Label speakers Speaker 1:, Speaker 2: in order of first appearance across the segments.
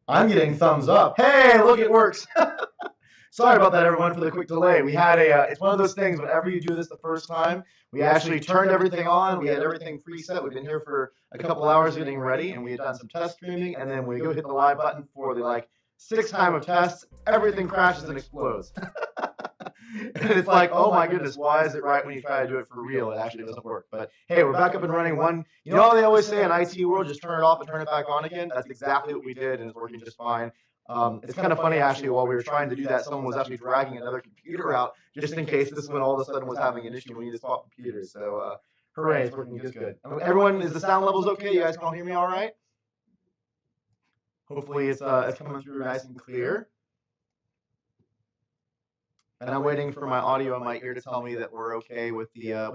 Speaker 1: I'm getting thumbs up. Hey, look, it works. Sorry about that, everyone, for the quick delay. We had it's one of those things, whenever you do this the first time, we actually turned everything on. We had everything preset. We've been here for a couple hours getting ready, and we had done some test streaming. And then when we go hit the live button for the sixth time of tests, everything crashes and explodes. And it's like, oh my goodness, why is it right when you try to do it for real? It actually doesn't work. But hey, we're back up and running. You know how they always say in IT world, just turn it off and turn it back on again? That's exactly what we did, and it's working just fine. It's kind of funny, actually, while we were trying to do that, someone was actually dragging another computer out just in case this one all of a sudden was having an issue. We need to swap computers. So hooray, it's working just good. Everyone, is the sound levels okay? You guys can all hear me all right? Hopefully it's coming through nice and clear. And I'm waiting for my audio in my ear to tell me that we're okay with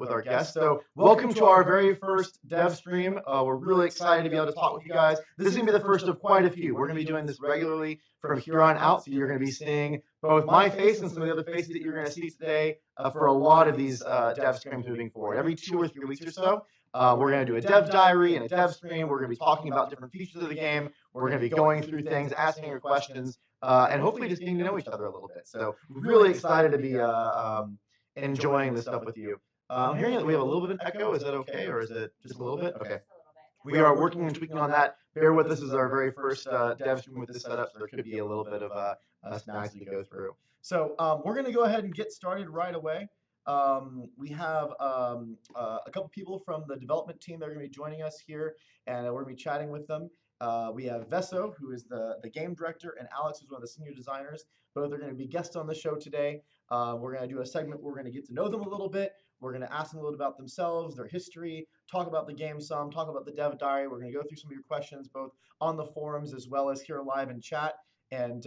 Speaker 1: our guests. So welcome to our very first dev stream. We're really excited to be able to talk with you guys. This is going to be the first of quite a few. We're going to be doing this regularly from here on out. So you're going to be seeing both my face and some of the other faces that you're going to see today for a lot of these dev streams moving forward. Every 2 or 3 weeks or so, we're going to do a dev diary and a dev stream. We're going to be talking about different features of the game. We're going to be going through things, asking your questions, and hopefully just getting to know each other a little bit. So really excited to be enjoying this stuff with you. I'm hearing that we have a little bit of an echo. Is that okay, or is it just a little bit? Okay. We are working and tweaking on that. Bear with us. This is our very first dev stream with this setup, so there could be a little bit of snags we go through. So we're going to go ahead and get started right away. We have a couple people from the development team that are going to be joining us here, and we're going to be chatting with them. We have Veso, who is the game director, and Alex, who's one of the senior designers. Both are going to be guests on the show today. We're going to do a segment where we're going to get to know them a little bit. We're going to ask them a little about themselves, their history, talk about the game some, talk about the dev diary. We're going to go through some of your questions, both on the forums as well as here live in chat. And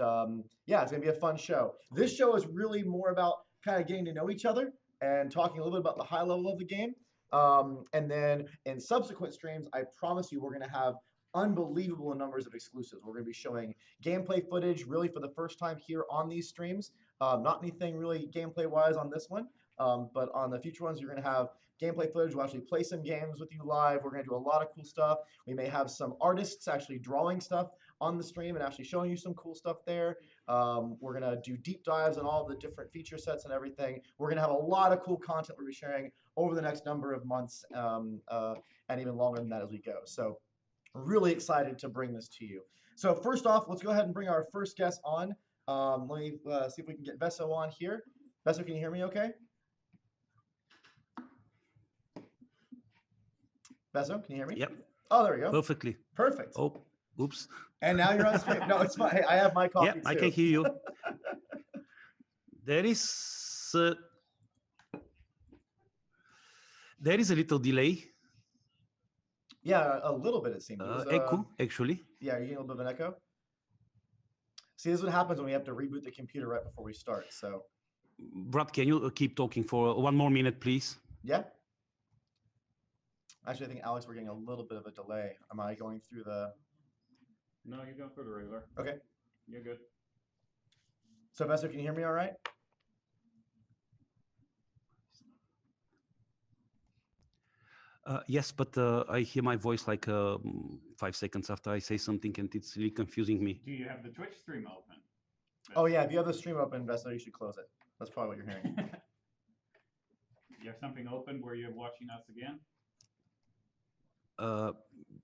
Speaker 1: yeah, it's going to be a fun show. This show is really more about kind of getting to know each other and talking a little bit about the high level of the game. And then in subsequent streams, I promise you we're going to have unbelievable numbers of exclusives. We're going to be showing gameplay footage really for the first time here on these streams. Not anything really gameplay-wise on this one, but on the future ones, you're going to have gameplay footage. We'll actually play some games with you live. We're going to do a lot of cool stuff. We may have some artists actually drawing stuff on the stream and actually showing you some cool stuff there. We're going to do deep dives on all the different feature sets and everything. We're going to have a lot of cool content we'll be sharing over the next number of months and even longer than that as we go. So really excited to bring this to you. So first off, let's go ahead and bring our first guest on. Let me see if we can get Veso on here. Veso, can you hear me okay? Veso, can you hear me?
Speaker 2: Yep.
Speaker 1: Oh, there we go.
Speaker 2: Perfectly.
Speaker 1: Perfect.
Speaker 2: Oh, oops.
Speaker 1: And now you're on stream. No, it's fine. Hey, I have my coffee too.
Speaker 2: I can hear you. There is a little delay.
Speaker 1: Yeah, a little bit it seems.
Speaker 2: Echo, actually.
Speaker 1: Yeah, you're getting a little bit of an echo? See, this is what happens when we have to reboot the computer right before we start, so.
Speaker 2: Brad, can you keep talking for 1 more minute, please?
Speaker 1: Yeah. Actually, I think, Alex, we're getting a little bit of a delay. Am I going through the...
Speaker 3: No, you're going through the regular.
Speaker 1: Okay.
Speaker 3: You're good.
Speaker 1: So, Veso, can you hear me all right?
Speaker 2: Yes, but I hear my voice like 5 seconds after I say something, and it's really confusing me.
Speaker 3: Do you have the Twitch stream open?
Speaker 1: Oh, yeah. If you have the stream open, Veso, you should close it. That's probably what you're hearing.
Speaker 3: You have something open where you're watching us again?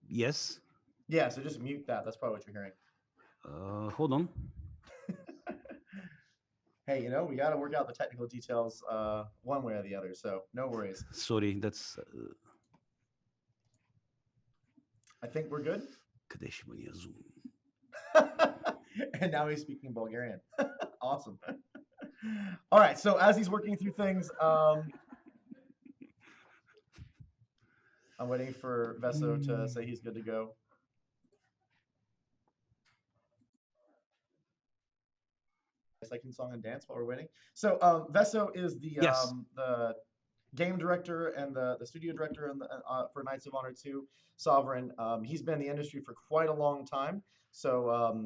Speaker 2: Yes.
Speaker 1: Yeah, so just mute that. That's probably what you're hearing.
Speaker 2: Hold on.
Speaker 1: Hey, you know, we got to work out the technical details one way or the other, so no worries.
Speaker 2: Sorry, that's...
Speaker 1: I think we're good. And now he's speaking Bulgarian. Awesome. All right, so as he's working through things, I'm waiting for Veso to say he's good to go. Second song and dance while we're waiting. So Veso is the the game director and the studio director and for Knights of Honor 2 Sovereign. He's been in the industry for quite a long time. So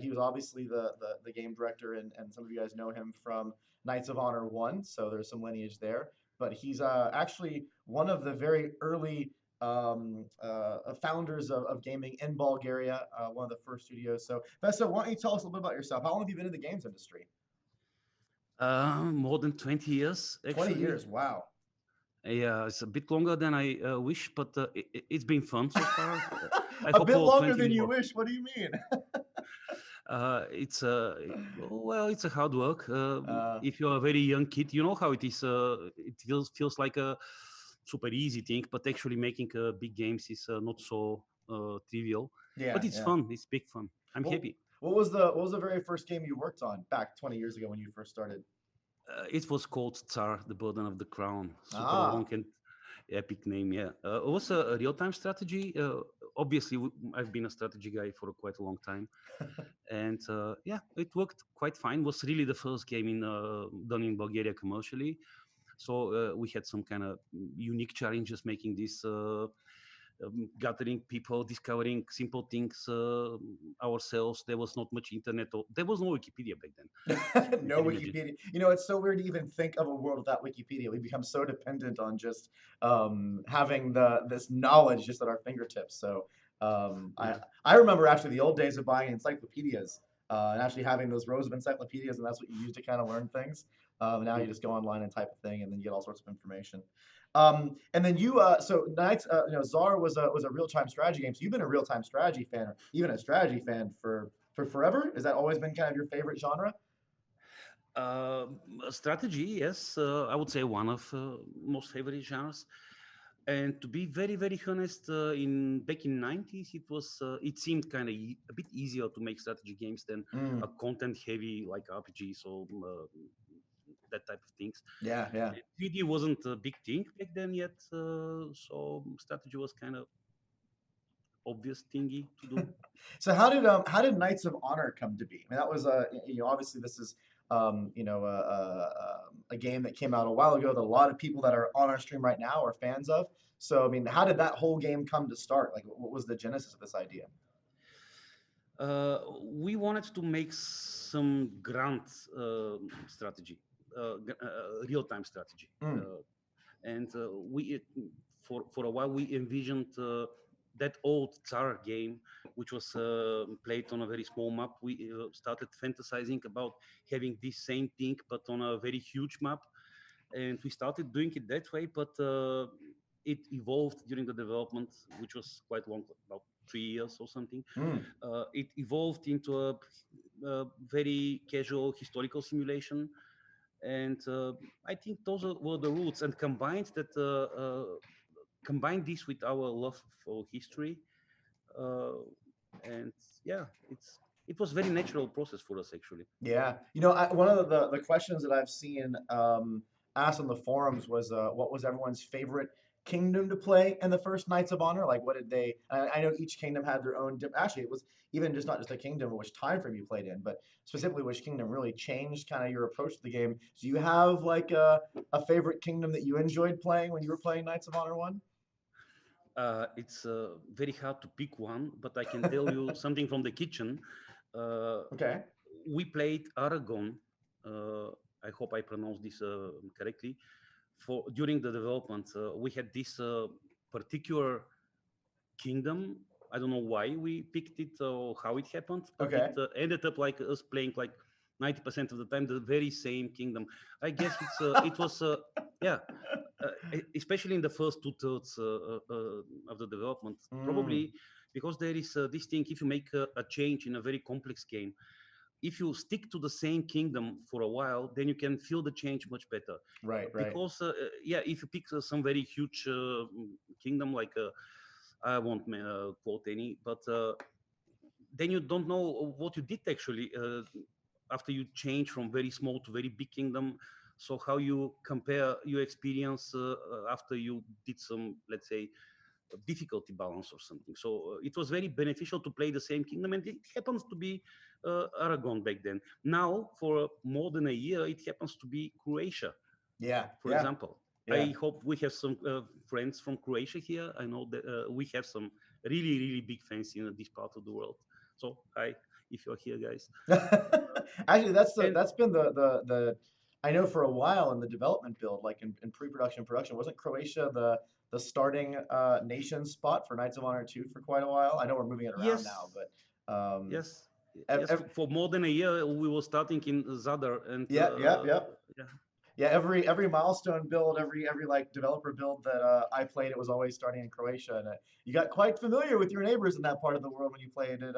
Speaker 1: he was obviously the game director, and some of you guys know him from Knights of Honor 1. So there's some lineage there. But he's actually one of the very early founders of gaming in Bulgaria, one of the first studios. So, Vesa, why don't you tell us a little bit about yourself? How long have you been in the games industry?
Speaker 2: More than 20 years,
Speaker 1: 20
Speaker 2: actually.
Speaker 1: years, wow.
Speaker 2: Yeah, it's a bit longer than I wish, but it's been fun so far. I
Speaker 1: A
Speaker 2: hope
Speaker 1: bit
Speaker 2: for
Speaker 1: longer
Speaker 2: 20
Speaker 1: than you
Speaker 2: more.
Speaker 1: wish. What do you mean?
Speaker 2: It's well, it's a hard work.
Speaker 1: Uh,
Speaker 2: If you're a very young kid, you know how it is. It feels like a super easy thing, but actually making big games is not so trivial.
Speaker 1: yeah,
Speaker 2: But it's
Speaker 1: yeah.
Speaker 2: fun. It's big fun. I'm
Speaker 1: Well,
Speaker 2: happy.
Speaker 1: what was the very first game you worked on back 20 years ago when you first started?
Speaker 2: It was called Tsar, the Burden of the Crown. Super long
Speaker 1: Ah,
Speaker 2: and epic name, yeah. It was a real-time strategy. Obviously, I've been a strategy guy for quite a long time, and yeah, it worked quite fine. Was really the first game done in Bulgaria commercially, so we had some kind of unique challenges making this. Gathering people, discovering simple things ourselves. There was not much internet, or there was no Wikipedia back then. So you
Speaker 1: no
Speaker 2: can imagine.
Speaker 1: Wikipedia. It's so weird to even think of a world without Wikipedia. We become so dependent on just having this knowledge just at our fingertips. So um, I
Speaker 2: Yeah.
Speaker 1: I remember actually the old days of buying encyclopedias and actually having those rows of encyclopedias, and that's what you use to kind of learn things. Now you
Speaker 2: Mm.
Speaker 1: just go online and type a thing, and then you get all sorts of information. And then so Knights, Czar was a real time strategy game. So you've been a real time strategy fan, or even a strategy fan for forever. Has that always been kind of your favorite genre?
Speaker 2: Strategy, yes, I would say one of most favorite genres. And to be very, very honest, in back in '90s, it seemed kind of a bit easier to make strategy games than
Speaker 1: Mm,
Speaker 2: a content-heavy like RPGs or that type of things.
Speaker 1: yeah, yeah.
Speaker 2: 3D wasn't a big thing back then yet, so strategy was kind of obvious thingy to do.
Speaker 1: So how did Knights of Honor come to be? I mean, that was obviously this is a game that came out a while ago that a lot of people that are on our stream right now are fans of. So I mean, how did that whole game come to start? Like, what was the genesis of this idea?
Speaker 2: We wanted to make some grand strategy, real-time strategy,
Speaker 1: Mm,
Speaker 2: and for a while we envisioned that old Tsar game, which was played on a very small map. We started fantasizing about having this same thing but on a very huge map, and we started doing it that way. But it evolved during the development, which was quite long, about 3 years or something.
Speaker 1: mm.
Speaker 2: It evolved into a very casual historical simulation, and I think were the roots. And combined this with our love for history, uh, and yeah, it was very natural process for us actually.
Speaker 1: Yeah, one of the questions that I've seen asked on the forums was what was everyone's favorite kingdom to play in the first Knights of Honor? Like, what did they? I know each kingdom had their own. Actually, it was even just not just a kingdom, which time frame you played in, but specifically which kingdom really changed kind of your approach to the game. Do you have like a favorite kingdom that you enjoyed playing when you were playing Knights of Honor one?
Speaker 2: It's very hard to pick one, but I can tell you something from the kitchen. Uh,
Speaker 1: Okay.
Speaker 2: we played Aragon. Uh, I hope I pronounced this correctly. For during the development, we had this particular kingdom. I don't know why we picked it or how it happened, but it
Speaker 1: Okay.
Speaker 2: ended up like us playing like 90% of the time the very same kingdom. I guess it was yeah, especially in the first two-thirds of the development,
Speaker 1: Mm,
Speaker 2: probably because there is this thing. If you make a change in a very complex game, if you stick to the same kingdom for a while, then you can feel the change much better.
Speaker 1: right, right.
Speaker 2: Because yeah, if you pick some very huge kingdom like I won't quote any, but then you don't know what you did actually after you change from very small to very big kingdom. So how you compare your experience after you did some, let's say, difficulty balance or something. So it was very beneficial to play the same kingdom, and it happens to be Aragon back then. Now, for more than a year, it happens to be Croatia,
Speaker 1: Yeah,
Speaker 2: for
Speaker 1: yeah,
Speaker 2: example.
Speaker 1: yeah.
Speaker 2: I hope we have some friends from Croatia here. I know that we have some really, really big fans in this part of the world. So, hi, if you're here, guys.
Speaker 1: Actually,
Speaker 2: And
Speaker 1: that's been the I know for a while in the development build, like in pre-production, production, wasn't Croatia the starting nation spot for Knights of Honor 2 for quite a while? I know we're moving it around now,
Speaker 2: Yes,
Speaker 1: but
Speaker 2: yes,
Speaker 1: ev-
Speaker 2: yes.
Speaker 1: ev-
Speaker 2: For more than a year, we were starting in Zadar, and
Speaker 1: yeah, yep, yep.
Speaker 2: yeah,
Speaker 1: Yeah, every milestone build, every like developer build that I played, it was always starting in Croatia, and you got quite familiar with your neighbors in that part of the world when you played it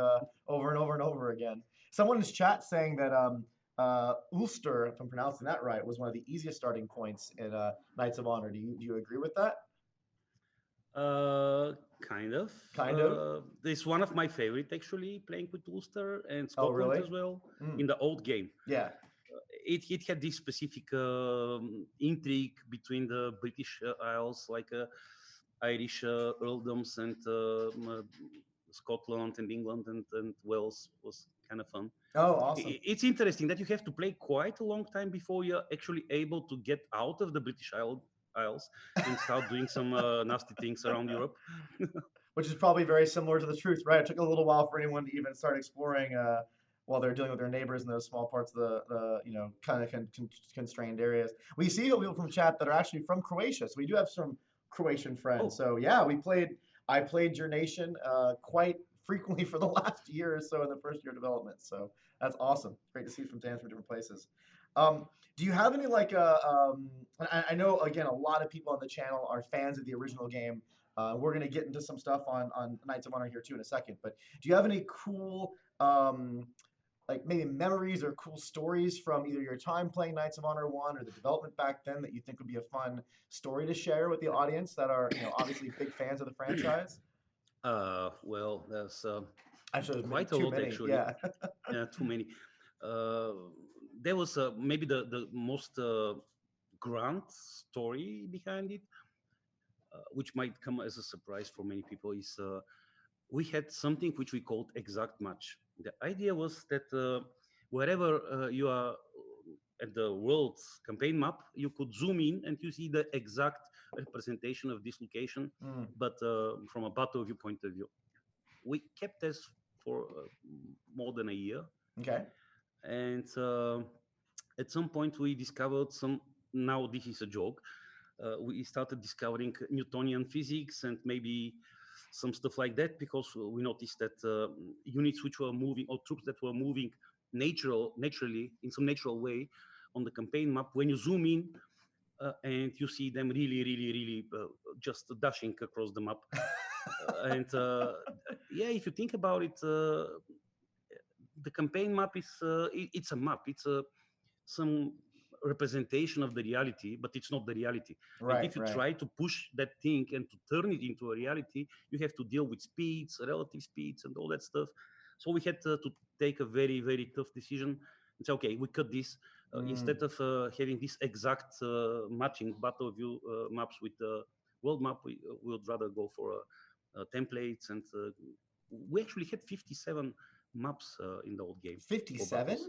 Speaker 1: over and over and over again. Someone in chat saying that Ulster, if I'm pronouncing that right, was one of the easiest starting points in Knights of Honor. Do you agree with that?
Speaker 2: uh, kind of.
Speaker 1: Kind of.
Speaker 2: It's one of my favorite actually, playing with Ulster and
Speaker 1: Oh,
Speaker 2: Scotland
Speaker 1: really?
Speaker 2: as well
Speaker 1: Mm,
Speaker 2: in the old game.
Speaker 1: yeah.
Speaker 2: It had this specific intrigue between the British Isles, like Irish earldoms, and Scotland and England and Wales was kind of fun.
Speaker 1: Oh, awesome.
Speaker 2: It's interesting that you have to play quite a long time before you're actually able to get out of the Isles and start doing some nasty things around Europe.
Speaker 1: Which is probably very similar to the truth, right? It took a little while for anyone to even start exploring while they're dealing with their neighbors in those small parts of the kind of constrained areas. We see people from chat that are actually from Croatia, so we do have some Croatian friends.
Speaker 2: Oh,
Speaker 1: So yeah, I played your nation quite frequently for the last year or so in the first year of development. So that's awesome. Great to see some fans from different places. Do you have any like I know again a lot of people on the channel are fans of the original game. We're going to get into some stuff on Knights of Honor here too in a second. But do you have any cool, like maybe memories or cool stories from either your time playing Knights of Honor 1 or the development back then that you think would be a fun story to share with the audience that are, obviously big fans of the franchise?
Speaker 2: well, there's
Speaker 1: Actually, there's
Speaker 2: quite a
Speaker 1: too
Speaker 2: lot
Speaker 1: many.
Speaker 2: actually.
Speaker 1: Yeah.
Speaker 2: Yeah, too many. Uh, there was maybe the most grand story behind it, which might come as a surprise for many people, is we had something which we called exact match. The idea was that wherever you are at the world's campaign map, you could zoom in and you see the exact representation of this location,
Speaker 1: Mm,
Speaker 2: but from a battle view point of view. We kept this for more than a year,
Speaker 1: okay.
Speaker 2: and at some point we discovered some. Now this is a joke. We started discovering Newtonian physics and maybe some stuff like that, because we noticed that units which were moving, or troops that were moving naturally in some natural way on the campaign map, when you zoom in and you see them really just dashing across the map. And yeah, if you think about it, the campaign map is it's a map. It's some representation of the reality, but it's not the reality. And
Speaker 1: Right,
Speaker 2: if you
Speaker 1: right.
Speaker 2: try to push that thing and to turn it into a reality, you have to deal with speeds, relative speeds, and all that stuff. So we had to take a very tough decision and say, okay, we cut this.
Speaker 1: Mm.
Speaker 2: Instead of having this exact matching battle view maps with the world map, we would rather go for templates. And we actually had 57 maps in the old game for
Speaker 1: 57?
Speaker 2: battles.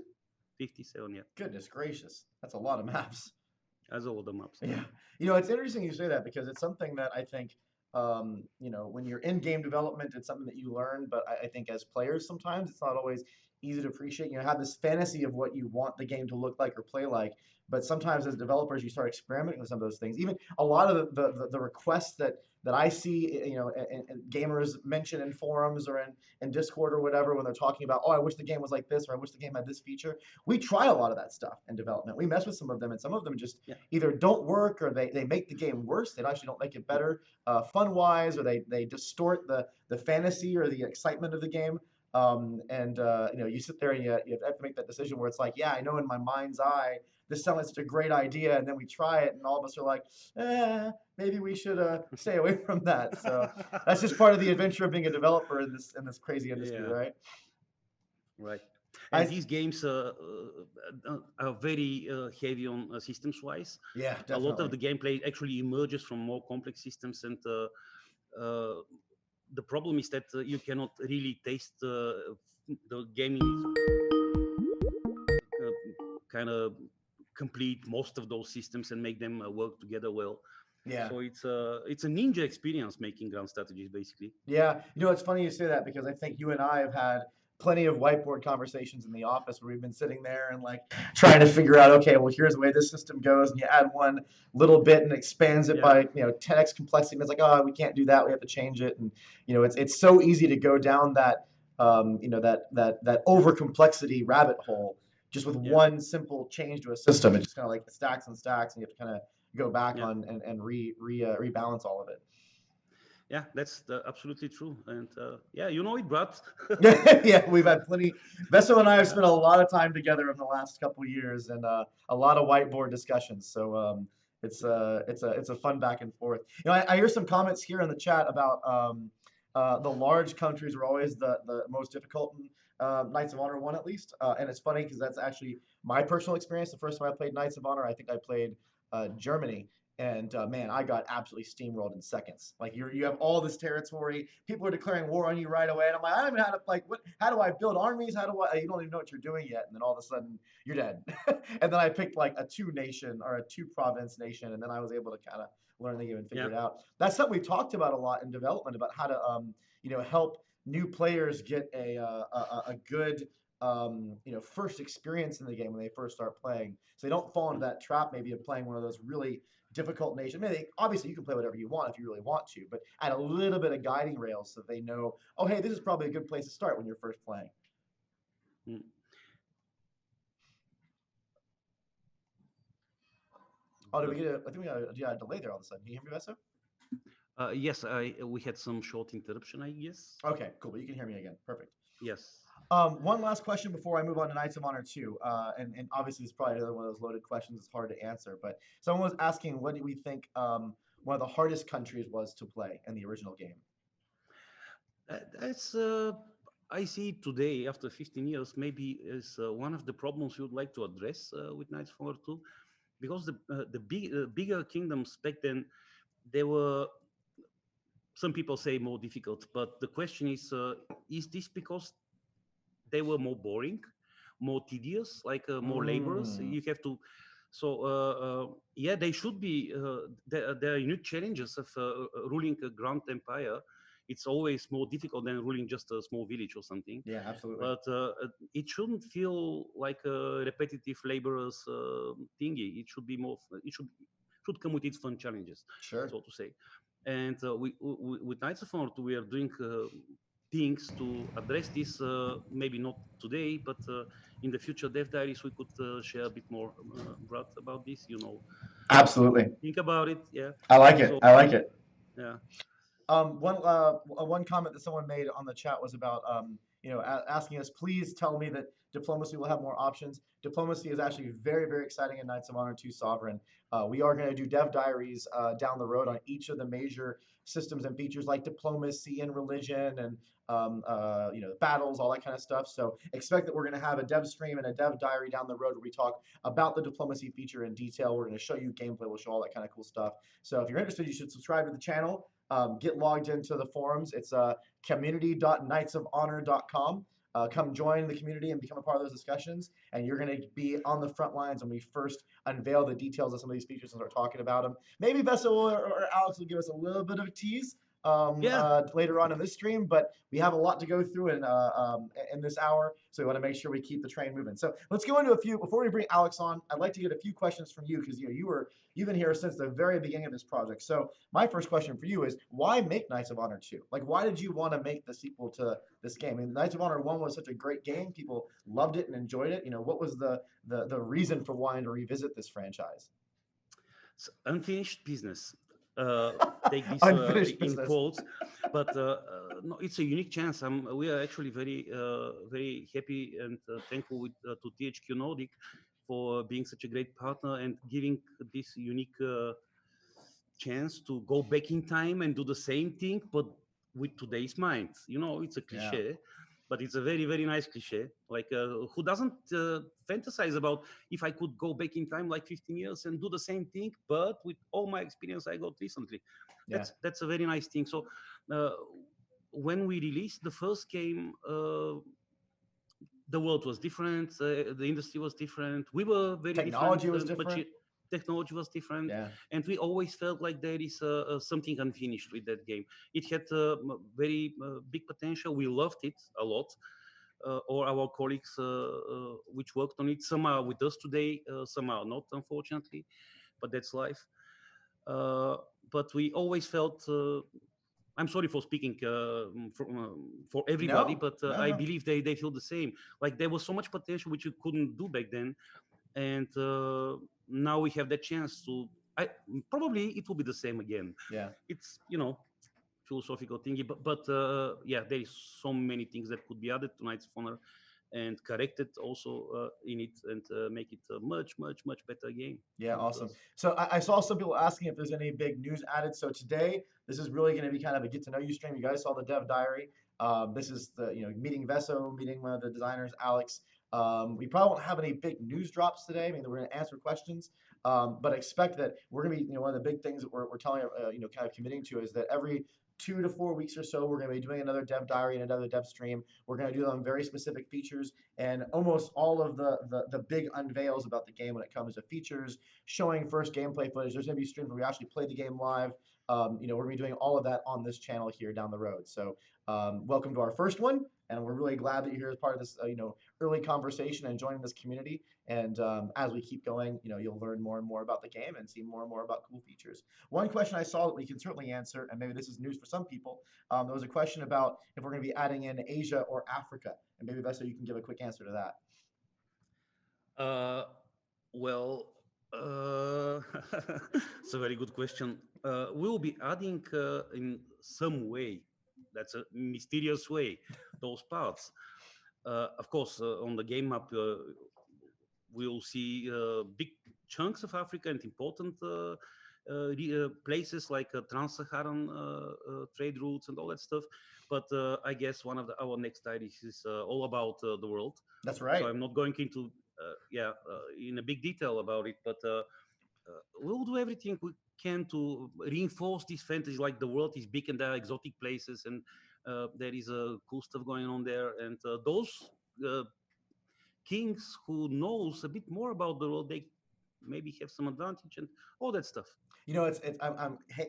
Speaker 2: 57, yeah.
Speaker 1: Goodness gracious. That's a lot of maps.
Speaker 2: As all the maps.
Speaker 1: Yeah. It's interesting you say that because it's something that I think, when you're in game development, it's something that you learn. But I think as players, sometimes it's not always easy to appreciate. Have this fantasy of what you want the game to look like or play like. But sometimes as developers, you start experimenting with some of those things. Even a lot of the requests that I see, and gamers mention in forums or in Discord or whatever when they're talking about, oh, I wish the game was like this, or I wish the game had this feature. We try a lot of that stuff in development. We mess with some of them, and some of them just
Speaker 2: Yeah.
Speaker 1: either don't work, or they make the game worse. They actually don't make it better fun wise, or they distort the fantasy or the excitement of the game. And you sit there and you have to make that decision where it's like, yeah, I know in my mind's eye this sounds like such a great idea, and then we try it, and all of us are like, maybe we should stay away from that. So that's just part of the adventure of being a developer in this crazy industry,
Speaker 2: Yeah,
Speaker 1: right?
Speaker 2: right. And
Speaker 1: I
Speaker 2: these games are very heavy on systems wise.
Speaker 1: Yeah,
Speaker 2: A lot of
Speaker 1: definitely.
Speaker 2: the gameplay actually emerges from more complex systems, and uh, the problem is that you cannot really taste the gaming kind of complete most of those systems and make them work together well.
Speaker 1: Yeah.
Speaker 2: So it's a ninja experience making grand strategies, basically.
Speaker 1: Yeah, it's funny you say that because I think you and I have had plenty of whiteboard conversations in the office where we've been sitting there and like trying to figure out, okay, well, here's the way this system goes, and you add one little bit and expands it by 10x complexity, and it's like, oh, we can't do that, we have to change it, and it's so easy to go down that that over complexity rabbit hole just with one simple change to a system. It just kind of like stacks and stacks, and you have to kind of go back on and rebalance all of it.
Speaker 2: Yeah, that's absolutely true. And it, Brad.
Speaker 1: Yeah, we've had plenty. Vesso and I have spent a lot of time together in the last couple of years, and a lot of whiteboard discussions. So it's a fun back and forth. I hear some comments here in the chat about the large countries were always the most difficult in Knights of Honor 1, at least. And it's funny because that's actually my personal experience. The first time I played Knights of Honor, I think I played Germany. And man, I got absolutely steamrolled in seconds. Like you have all this territory, people are declaring war on you right away, and I'm like, I don't even know how to how do I build armies? How do I? You don't even know what you're doing yet, and then all of a sudden you're dead. And then I picked like a 2-nation or a 2-province nation, and then I was able to kind of learn the game and figure it out. That's something we've talked about a lot in development, about how to help new players get a good first experience in the game when they first start playing, so they don't fall into that trap maybe of playing one of those really difficult nations. I mean, obviously you can play whatever you want if you really want to, but add a little bit of guiding rails so they know, oh, hey, this is probably a good place to start when you're first playing. Oh, did we get I think we got a delay there all of a sudden. Can you hear me, Vesso?
Speaker 2: Yes, we had some short interruption, I guess.
Speaker 1: Okay, cool, but you can hear me again. Perfect.
Speaker 2: Yes.
Speaker 1: One last question before I move on to Knights of Honor 2, and obviously it's probably another one of those loaded questions. It's hard to answer, but someone was asking, what do we think one of the hardest countries was to play in the original game?
Speaker 2: That's I see today, after 15 years, maybe is one of the problems we would like to address with Knights of Honor 2, because the bigger kingdoms back then, they were, some people say, more difficult, but the question is this because they were more boring, more tedious, like more laborious? You have to, they should be, there are unique challenges of ruling a grand empire. It's always more difficult than ruling just a small village or something.
Speaker 1: Yeah, absolutely.
Speaker 2: But it shouldn't feel like a repetitive, laborious thingy. It should be more, it should come with its fun challenges,
Speaker 1: sure,
Speaker 2: so to say. And we with Knights of Honor 2, we are doing things to address this, maybe not today, but in the future Dev Diaries, we could share a bit more, Brad, about this,
Speaker 1: Absolutely.
Speaker 2: Think about it, yeah.
Speaker 1: I like it, I like it.
Speaker 2: Yeah.
Speaker 1: One comment that someone made on the chat was about, asking us, please tell me that diplomacy will have more options. Diplomacy is actually very, very exciting in Knights of Honor 2 Sovereign. We are going to do Dev Diaries down the road on each of the major systems and features like diplomacy and religion and battles, all that kind of stuff. So expect that we're going to have a dev stream and a dev diary down the road where we talk about the diplomacy feature in detail. We're going to show you gameplay. We'll show all that kind of cool stuff. So if you're interested, you should subscribe to the channel. Get logged into the forums. It's community.knightsofhonor.com. Come join the community and become a part of those discussions. And you're going to be on the front lines when we first unveil the details of some of these features and start talking about them. Maybe Vesso or Alex will give us a little bit of a tease later on in this stream, but we have a lot to go through in this hour, so we want to make sure we keep the train moving. So let's go into a few. Before we bring Alex on, I'd like to get a few questions from you, because you've been here since the very beginning of this project. So my first question for you is, why make Knights of Honor 2? Like, why did you want to make the sequel to this game? I mean, Knights of Honor 1 was such a great game. People loved it and enjoyed it. What was the reason for wanting to revisit this franchise?
Speaker 2: It's unfinished business. Take this in quotes, but no, it's a unique chance. We are actually very, very happy and thankful to THQ Nordic for being such a great partner and giving this unique chance to go back in time and do the same thing, but with today's mind. It's a cliche, but it's a very, very nice cliche. Like, who doesn't fantasize about, if I could go back in time like 15 years and do the same thing, but with all my experience I got recently. That's a very nice thing. So when we released the first game, the world was different, the industry was different, we were very
Speaker 1: technology was different.
Speaker 2: Technology was different, and we always felt like there is something unfinished with that game. It had very big potential. We loved it a lot. or our colleagues which worked on it. Some are with us today, some are not, unfortunately, but that's life. Uh, but we always felt. I'm sorry for speaking for everybody,
Speaker 1: No,
Speaker 2: but
Speaker 1: no,
Speaker 2: I
Speaker 1: no.
Speaker 2: believe they feel the same. Like there was so much potential which you couldn't do back then, and now we have that chance to. Probably it will be the same again.
Speaker 1: Yeah.
Speaker 2: It's philosophical thingy, but yeah, there is so many things that could be added to Knights of Honor and corrected also in it and make it a much much better game.
Speaker 1: Yeah,
Speaker 2: It
Speaker 1: awesome.
Speaker 2: was.
Speaker 1: So I saw some people asking if there's any big news added. So today, this is really going to be kind of a get to know you stream. You guys saw the dev diary. This is the meeting Veso, meeting one of the designers, Alex. We probably won't have any big news drops today. I mean, we're going to answer questions, but expect that we're going to be one of the big things that we're telling kind of committing to is that every 2 to 4 weeks or so, we're going to be doing another dev diary and another dev stream. We're going to do them on very specific features and almost all of the big unveils about the game when it comes to features, showing first gameplay footage. There's going to be streams where we actually play the game live. We're going to be doing all of that on this channel here down the road. So welcome to our first one, and we're really glad that you're here as part of this, early conversation and joining this community. And as we keep going, you'll learn more and more about the game and see more and more about cool features. One question I saw that we can certainly answer, and maybe this is news for some people, there was a question about if we're going to be adding in Asia or Africa, and maybe Vesa, you can give a quick answer to that.
Speaker 2: Well, it's a very good question. We'll be adding in some way, that's a mysterious way, those parts. Of course, on the game map, we'll see big chunks of Africa and important places like trans-Saharan trade routes and all that stuff. But I guess one of our next diaries is all about the world.
Speaker 1: That's right.
Speaker 2: So I'm not going into in a big detail about it, but we'll do everything we can to reinforce this fantasy. Like the world is big and there are exotic places and there is cool stuff going on there. And those kings who knows a bit more about the world, they maybe have some advantage and all that stuff.
Speaker 1: Hey,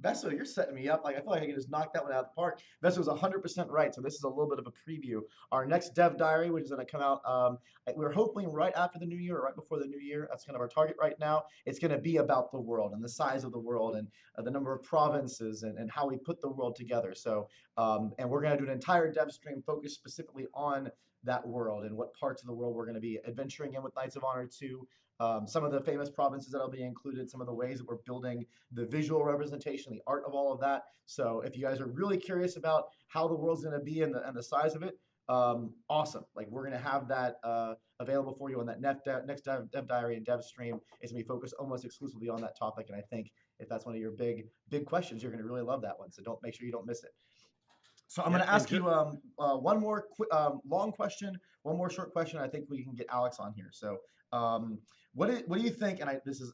Speaker 1: Veso, you're setting me up. Like I feel like I can just knock that one out of the park. Veso was 100% right. So this is a little bit of a preview. Our next dev diary, which is going to come out, we're hoping right after the new year or right before the new year. That's kind of our target right now. It's going to be about the world and the size of the world and the number of provinces and how we put the world together. So, and we're going to do an entire dev stream focused specifically on that world and what parts of the world we're going to be adventuring in with Knights of Honor 2. Some of the famous provinces that'll be included, some of the ways that we're building the visual representation, the art of all of that. So if you guys are really curious about how the world's going to be and the size of it, awesome. Like we're going to have that available for you on that next dev diary and dev stream. It's going to be focused almost exclusively on that topic. And I think if that's one of your big questions, you're going to really love that one. So make sure you don't miss it. So I'm going to ask you one more long question, one more short question. I think we can get Alex on here. So what do you think? And this is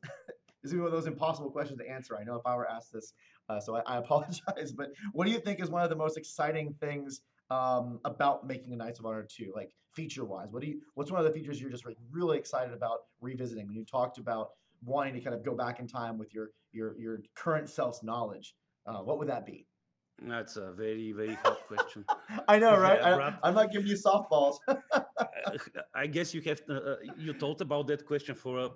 Speaker 1: this is one of those impossible questions to answer. I know if I were asked this, so I apologize. But what do you think is one of the most exciting things about making a Knights of Honor 2, like feature-wise? What's one of the features you're just like really excited about revisiting when you talked about wanting to kind of go back in time with your current self's knowledge? What would that be?
Speaker 2: That's a very hard question.
Speaker 1: I know, right?
Speaker 2: Brad,
Speaker 1: I'm not giving you softballs.
Speaker 2: I guess you have you thought about that question for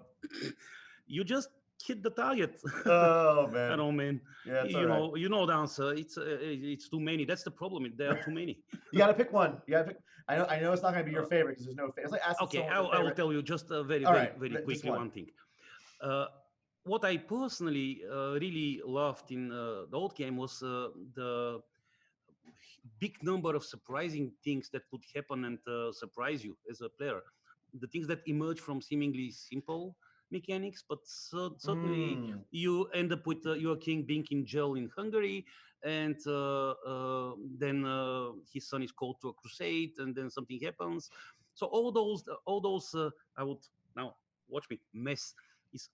Speaker 2: you just hit the target.
Speaker 1: Oh man!
Speaker 2: I know, man.
Speaker 1: Yeah, it's
Speaker 2: you
Speaker 1: all
Speaker 2: know, you know the answer. It's too many. That's the problem. There are too many.
Speaker 1: You got to pick one. You got to pick. I know it's not going to be your favorite because there's no favorite. It's like asking
Speaker 2: Okay,
Speaker 1: someone
Speaker 2: I will tell you just very quickly one thing. What I personally really loved in the old game was the big number of surprising things that could happen and surprise you as a player. The things that emerge from seemingly simple mechanics, but certainly you end up with your king being in jail in Hungary, and then his son is called to a crusade, and then something happens. So all those I would now watch me mess.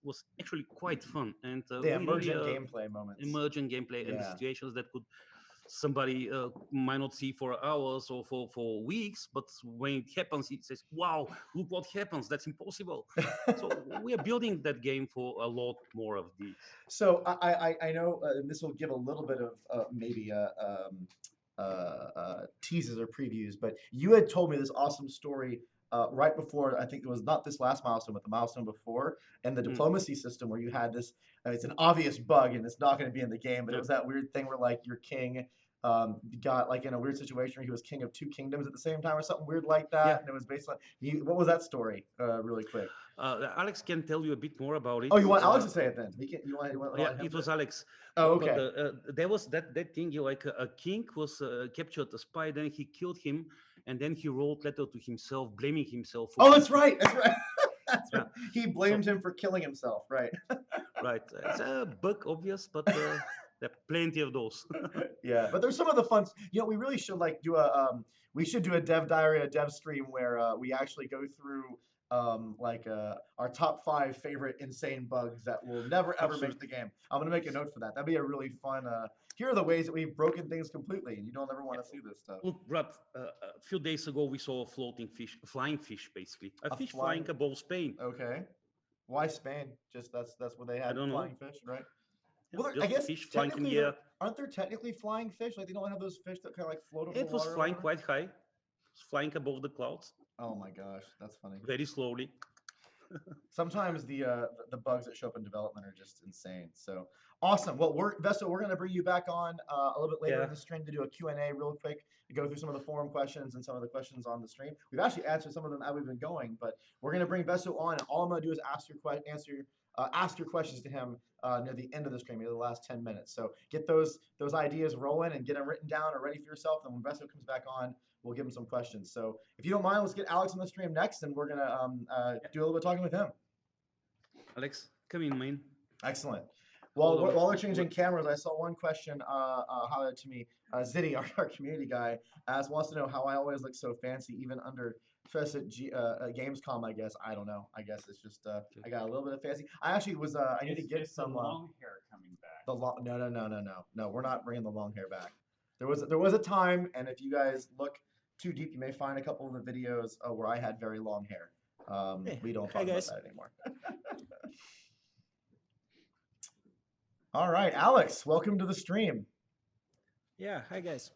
Speaker 2: Was actually quite fun, and
Speaker 1: the emergent gameplay moments,
Speaker 2: and the situations that could somebody might not see for hours or for weeks, but when it happens, it says, "Wow, look what happens! That's impossible." So we are building that game for a lot more of these.
Speaker 1: So I know this will give a little bit of maybe teases or previews, but you had told me this awesome story right before. I think it was not this last milestone, but the milestone before, and the
Speaker 2: Mm.
Speaker 1: diplomacy system where you had this. It's an obvious bug, and it's not going to be in the game, but it
Speaker 2: Yeah.
Speaker 1: was that weird thing where like your king got like in a weird situation where he was king of two kingdoms at the same time or something weird like
Speaker 2: Yeah.
Speaker 1: that, and it was based on. What was that story? Really quick.
Speaker 2: Alex can tell you a bit more about
Speaker 1: Oh,
Speaker 2: it.
Speaker 1: you want Alex to say it then? We can. You
Speaker 2: Yeah,
Speaker 1: want him
Speaker 2: it
Speaker 1: to?
Speaker 2: was Alex.
Speaker 1: Oh,
Speaker 2: But
Speaker 1: okay.
Speaker 2: there was that thing. Like a king was captured a spy, then he killed him, and then he wrote letter to himself, blaming himself for.
Speaker 1: Oh, that's right. That's right. That's
Speaker 2: Yeah.
Speaker 1: right. He
Speaker 2: So
Speaker 1: blamed him for killing himself. Right.
Speaker 2: right, it's a bug, obvious, but there are plenty of those.
Speaker 1: Yeah, but there's some of the fun. We really should like do a we should do a dev diary, a dev stream where we actually go through like our top 5 favorite insane bugs that will never ever make the
Speaker 2: Absolutely.
Speaker 1: game. I'm gonna make a note for that. That'd be a really fun. Here are the ways that we've broken things completely, and you don't ever want to see this stuff.
Speaker 2: Look, Brad, a few days ago we saw a floating fish, a flying fish, basically, a fish
Speaker 1: flying-
Speaker 2: flying above Spain.
Speaker 1: Okay, why Spain? Just that's where they
Speaker 2: I
Speaker 1: had
Speaker 2: don't know.
Speaker 1: flying fish, right?
Speaker 2: Yeah,
Speaker 1: Well, I
Speaker 2: just a
Speaker 1: guess
Speaker 2: fish flying in
Speaker 1: technically
Speaker 2: the air.
Speaker 1: aren't there technically flying fish? Like they don't have those fish that kind of like float over
Speaker 2: It
Speaker 1: the
Speaker 2: was
Speaker 1: water. or
Speaker 2: flying
Speaker 1: whatever?
Speaker 2: quite high, flying above the clouds,
Speaker 1: Oh my gosh, that's funny.
Speaker 2: very slowly.
Speaker 1: Sometimes the bugs that show up in development are just insane. So awesome. Well, Vesto, we're going to bring you back on a little bit later
Speaker 2: Yeah.
Speaker 1: in the stream to do a Q&A real quick to go through some of the forum questions and some of the questions on the stream. We've actually answered some of them as we've been going, but we're going to bring Vesto on, and all I'm going to do is ask your questions to him near the end of the stream, maybe the last 10 minutes. So get those ideas rolling and get them written down or ready for yourself. And when Vesto comes back on, we'll give him some questions. So if you don't mind, let's get Alex on the stream next, and we're going to do a little bit of talking with him.
Speaker 2: Alex, come in, man.
Speaker 1: Excellent.
Speaker 2: Hold on.
Speaker 1: While they're changing cameras, I saw one question highlighted to me. Ziddy, our community guy, wants to know how I always look so fancy, even under stress at Gamescom. I guess I don't know. I guess it's just I got a little bit of fancy. I actually was I need to get
Speaker 3: Is
Speaker 1: some
Speaker 3: the long hair coming back?
Speaker 1: the long. No. We're not bringing the long hair back. There was a time, and if you guys look too deep, you may find a couple of the videos where I had very long hair.
Speaker 4: Hey,
Speaker 1: We don't
Speaker 4: hi,
Speaker 1: talk about
Speaker 4: guys.
Speaker 1: that anymore. All right, Alex, welcome to the stream.
Speaker 4: Yeah, hi guys.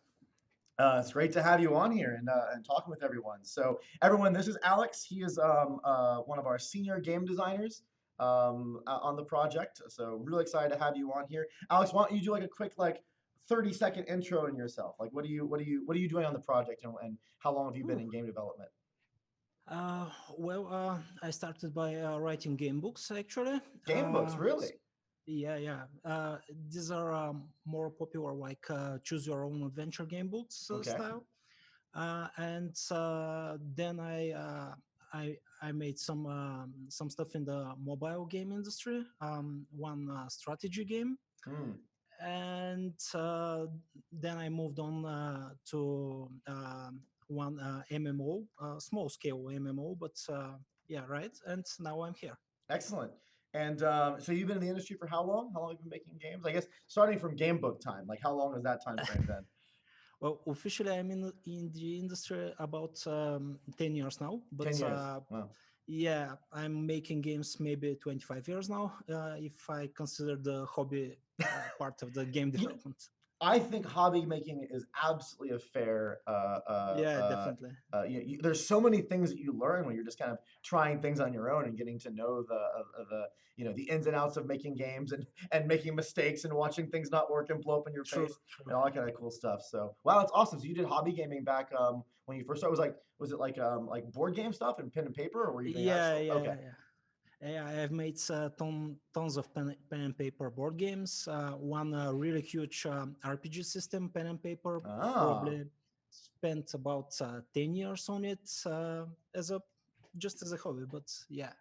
Speaker 1: It's great to have you on here and talking with everyone. So everyone, this is Alex. He is one of our senior game designers on the project. So really excited to have you on here. Alex, why don't you do like a quick 30-second intro in yourself? Like what are you doing on the project, and how long have you been in game development?
Speaker 4: I started by writing game books actually.
Speaker 1: Game books, really?
Speaker 4: Yeah. These are more popular, like choose your own adventure game books
Speaker 1: Okay.
Speaker 4: style. Then I made some stuff in the mobile game industry. One strategy game, and then I moved on to one MMO, small scale MMO, but yeah, right. And now I'm here.
Speaker 1: Excellent. And so you've been in the industry for how long? How long have you been making games? I guess starting from game book time, like how long is that time frame then?
Speaker 4: Well, officially, I'm in the industry about 10 years now. But
Speaker 1: 10 years. Wow.
Speaker 4: yeah, I'm making games maybe 25 years now, if I consider the hobby part of the game development.
Speaker 1: I think hobby making is absolutely a fair.
Speaker 4: Yeah, definitely.
Speaker 1: There's so many things that you learn when you're just kind of trying things on your own and getting to know the ins and outs of making games and making mistakes and watching things not work and blow up in your face and all that kind of cool stuff. So wow, that's awesome. So you did hobby gaming back when you first started. Was it like board game stuff and pen and paper, or were you doing actual? Okay.
Speaker 4: Yeah, I have made tons of pen and paper board games. One really huge RPG system, pen and paper. Probably spent about 10 years on it as a hobby. But yeah.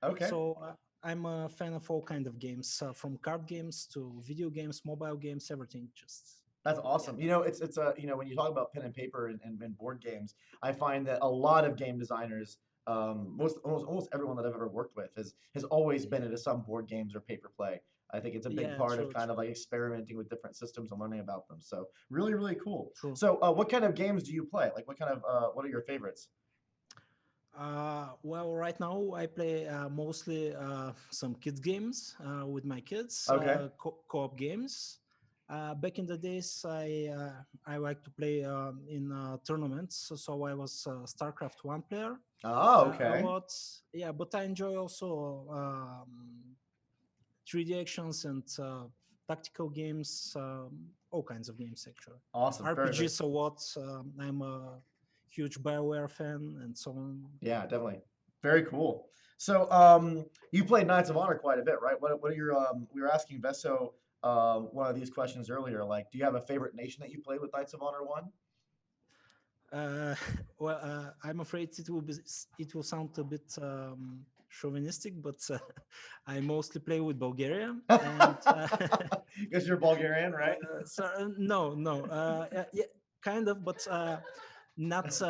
Speaker 1: Okay.
Speaker 4: So I'm a fan of all kind of games, from card games to video games, mobile games, everything.
Speaker 1: That's awesome. Yeah. It's when you talk about pen and paper and board games, I find that a lot of game designers. Almost everyone that I've ever worked with has always been into some board games or paper play. I think it's a big part of kind of like experimenting with different systems and learning about them. So really, really cool.
Speaker 4: True.
Speaker 1: So what kind of games do you play? Like what are your favorites?
Speaker 4: Well, right now I play mostly some kids games with my kids.
Speaker 1: Okay.
Speaker 4: Co-op games. Back in the days, I like to play in tournaments, so I was StarCraft one player
Speaker 1: Oh,
Speaker 4: a
Speaker 1: okay.
Speaker 4: lot. Yeah, but I enjoy also 3D actions and tactical games, all kinds of games actually.
Speaker 1: Awesome. Very, very.
Speaker 4: RPGs a lot. I'm a huge BioWare fan and so on.
Speaker 1: Yeah, definitely. Very cool. So, you played Knights of Honor quite a bit, right? What are your we were asking Vesso one of these questions earlier. Like, do you have a favorite nation that you played with Knights of Honor 1?
Speaker 4: Uh, well, I'm afraid it will sound a bit chauvinistic, but I mostly play with Bulgaria, and
Speaker 1: Because you're Bulgarian, right?
Speaker 4: yeah, kind of, but not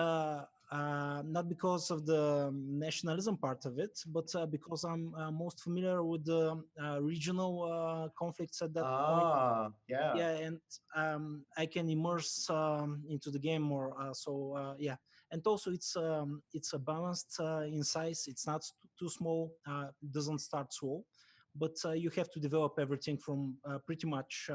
Speaker 4: not because of the nationalism part of it, but because I'm most familiar with the regional conflicts at that point.
Speaker 1: Ah, yeah.
Speaker 4: Yeah, and I can immerse into the game more. Yeah, and also it's a balanced in size. It's not too small. Doesn't start small, but you have to develop everything from pretty much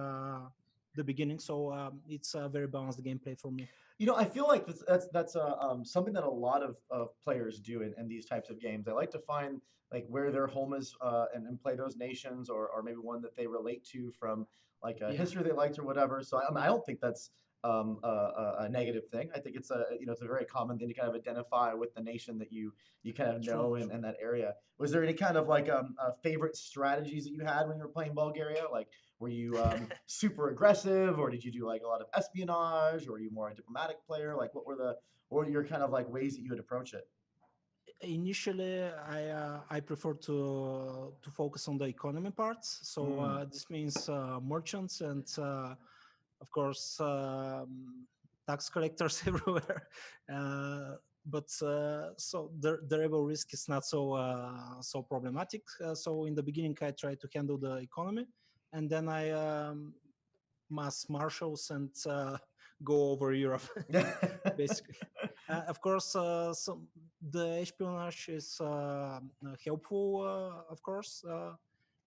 Speaker 4: the beginning. So it's a very balanced gameplay for me.
Speaker 1: You know, I feel like that's something that a lot of players do in these types of games. They like to find like where their home is and play those nations or maybe one that they relate to from like a
Speaker 4: Yeah,
Speaker 1: history they liked or whatever. So I don't think that's a negative thing. I think it's a it's a very common thing to kind of identify with the nation that you kind of
Speaker 4: true,
Speaker 1: know in that area. Was there any kind of like favorite strategies that you had when you were playing Bulgaria? Like were you super aggressive, or did you do like a lot of espionage, or were you more a diplomatic player? Like, what were your kind of like ways that you would approach it?
Speaker 4: initially I prefer to focus on the economy parts. So
Speaker 1: Mm,
Speaker 4: this means merchants and of course tax collectors everywhere. But so the rebel risk is not so problematic. So in the beginning I try to handle the economy, and then I mass marshals and go over Europe, basically. Of course, the espionage is helpful, of course,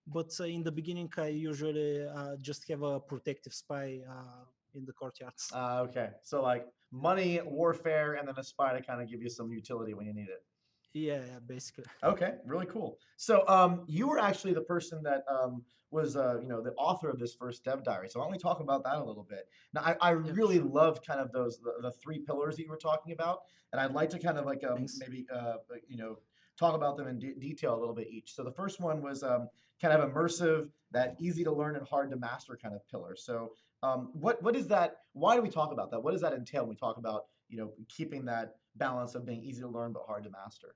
Speaker 4: but in the beginning, I usually just have a protective spy in the courtyards.
Speaker 1: okay, so like money, warfare, and then a spy to kind of give you some utility when you need it.
Speaker 4: Yeah, yeah, basically.
Speaker 1: Okay, really cool. So, you were actually the person that was, the author of this first dev diary. So, why don't we talk about that a little bit? Now, I
Speaker 4: Yeah,
Speaker 1: really
Speaker 4: sure.
Speaker 1: loved kind of the three pillars that you were talking about, and I'd like to kind of like
Speaker 4: Thanks.
Speaker 1: maybe talk about them in detail a little bit each. So, the first one was kind of immersive, that easy to learn and hard to master kind of pillar. So, what is that? Why do we talk about that? What does that entail when we talk about keeping that balance of being easy to learn but hard to master?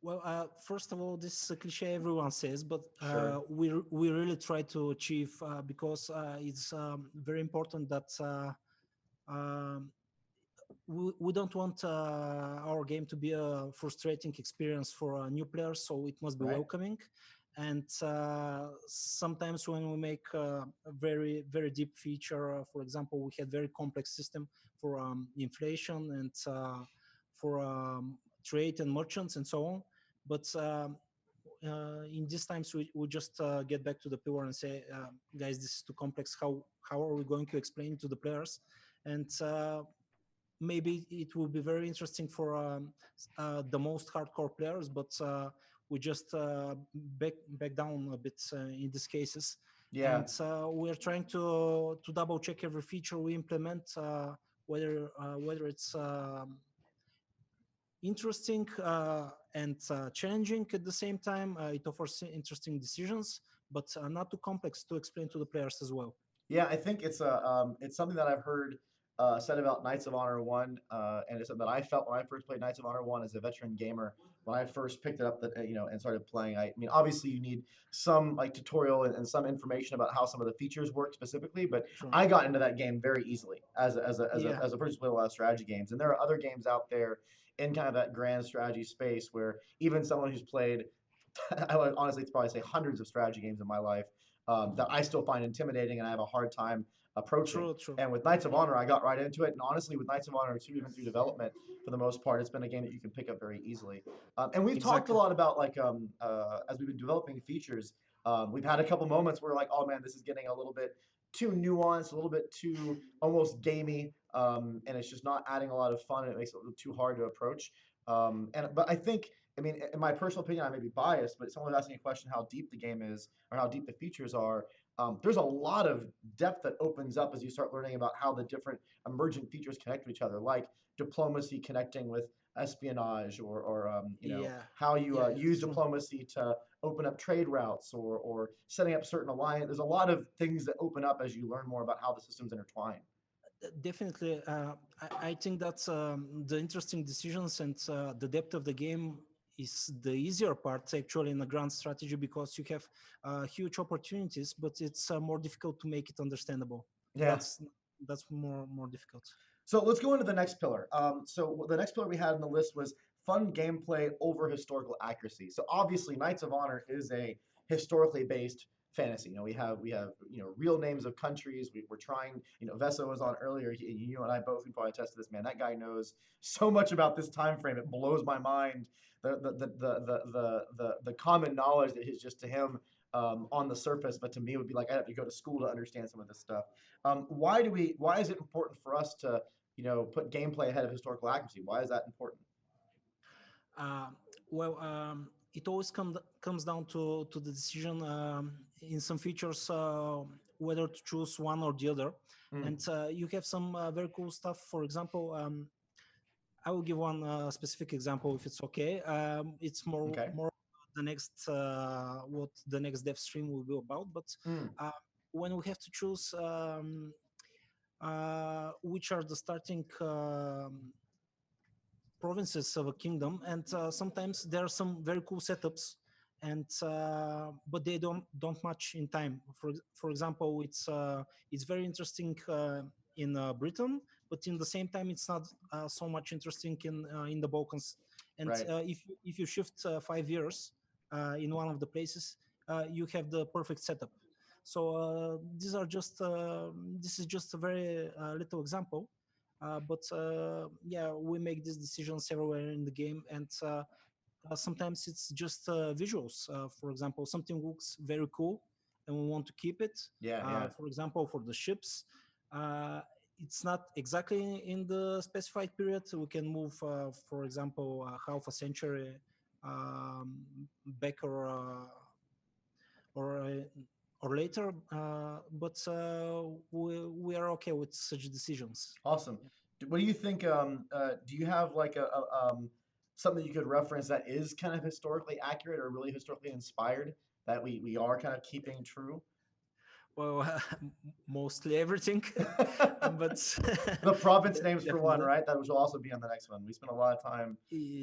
Speaker 4: Well, first of all, this is a cliche everyone says, but
Speaker 1: Sure.
Speaker 4: we really try to achieve because it's very important that um, we don't want our game to be a frustrating experience for new players, so it must be
Speaker 1: Right.
Speaker 4: welcoming. And sometimes when we make a very deep feature, for example, we had very complex system for inflation and for trade and merchants and so on. But in these times, we just get back to the pillar and say, guys, this is too complex. How are we going to explain to the players? And maybe it will be very interesting for the most hardcore players, but we just back down a bit in these cases,
Speaker 1: Yeah.
Speaker 4: and we're trying to double check every feature we implement, whether it's interesting and challenging at the same time. It offers interesting decisions, but not too complex to explain to the players as well.
Speaker 1: Yeah, I think it's something that I've heard said about Knights of Honor One, and it's something that I felt when I first played Knights of Honor One as a veteran gamer. When I first picked it up, that and started playing, I mean, obviously you need some like tutorial and some information about how some of the features work specifically. But
Speaker 4: Sure.
Speaker 1: I got into that game very easily
Speaker 4: Yeah.
Speaker 1: as a person who played a lot of strategy games, and there are other games out there in kind of that grand strategy space where even someone who's played, I would honestly probably say hundreds of strategy games in my life that I still find intimidating and I have a hard time approaching.
Speaker 4: True. True.
Speaker 1: And with Knights of Honor, I got right into it. And honestly, with Knights of Honor 2, even through development, for the most part, it's been a game that you can pick up very easily. And we've talked a
Speaker 4: Exactly.
Speaker 1: lot about like as we've been developing features, we've had a couple moments where like, oh man, this is getting a little bit too nuanced, a little bit too almost gamey, and it's just not adding a lot of fun, and it makes it a little too hard to approach. But I think, I mean, in my personal opinion, I may be biased, but someone was asking a question how deep the game is or how deep the features are. There's a lot of depth that opens up as you start learning about how the different emergent features connect to each other, like diplomacy connecting with espionage, or
Speaker 4: Yeah,
Speaker 1: how you
Speaker 4: yeah,
Speaker 1: use
Speaker 4: it's true.
Speaker 1: diplomacy to open up trade routes, or setting up certain alliance. There's a lot of things that open up as you learn more about how the systems intertwine.
Speaker 4: Definitely, I think that's the interesting decisions and the depth of the game is the easier part actually in a grand strategy because you have huge opportunities, but it's more difficult to make it understandable.
Speaker 1: Yeah.
Speaker 4: That's more difficult.
Speaker 1: So let's go into the next pillar. So the next pillar we had on the list was fun gameplay over historical accuracy. So obviously, Knights of Honor is a historically based fantasy. We have real names of countries. We're trying. Vesso was on earlier. You and I both can probably attest to this. Man, that guy knows so much about this time frame. It blows my mind. The common knowledge that is just to him on the surface, but to me it would be like I have to go to school to understand some of this stuff. Why is it important for us to put gameplay ahead of historical accuracy? Why is that important?
Speaker 4: Uh, well, it always comes down to the decision in some features whether to choose one or the other. And you have some very cool stuff. For example, I will give one specific example if it's okay. It's
Speaker 1: Okay.
Speaker 4: more the next what the next dev stream will be about. But when we have to choose which are the starting provinces of a kingdom, and sometimes there are some very cool setups, and but they don't match in time. For example, it's very interesting in Britain, but in the same time it's not so much interesting in the Balkans. And
Speaker 1: Right.
Speaker 4: If you shift 5 years in one of the places, you have the perfect setup. So this is just a very little example. But yeah, we make these decisions everywhere in the game, and sometimes it's just visuals. For example, something looks very cool, and we want to keep it.
Speaker 1: Yeah.
Speaker 4: For example, for the ships, it's not exactly in the specified period. We can move, for example, half a century back or uh, or later. But we are okay with such decisions.
Speaker 1: Awesome. What do you think? Do you have like something you could reference that is kind of historically accurate or really historically inspired that we are kind of keeping true?
Speaker 4: Well, mostly everything, but
Speaker 1: The province names for one,
Speaker 4: definitely.
Speaker 1: right? That will also be on the next one. We spent a lot of time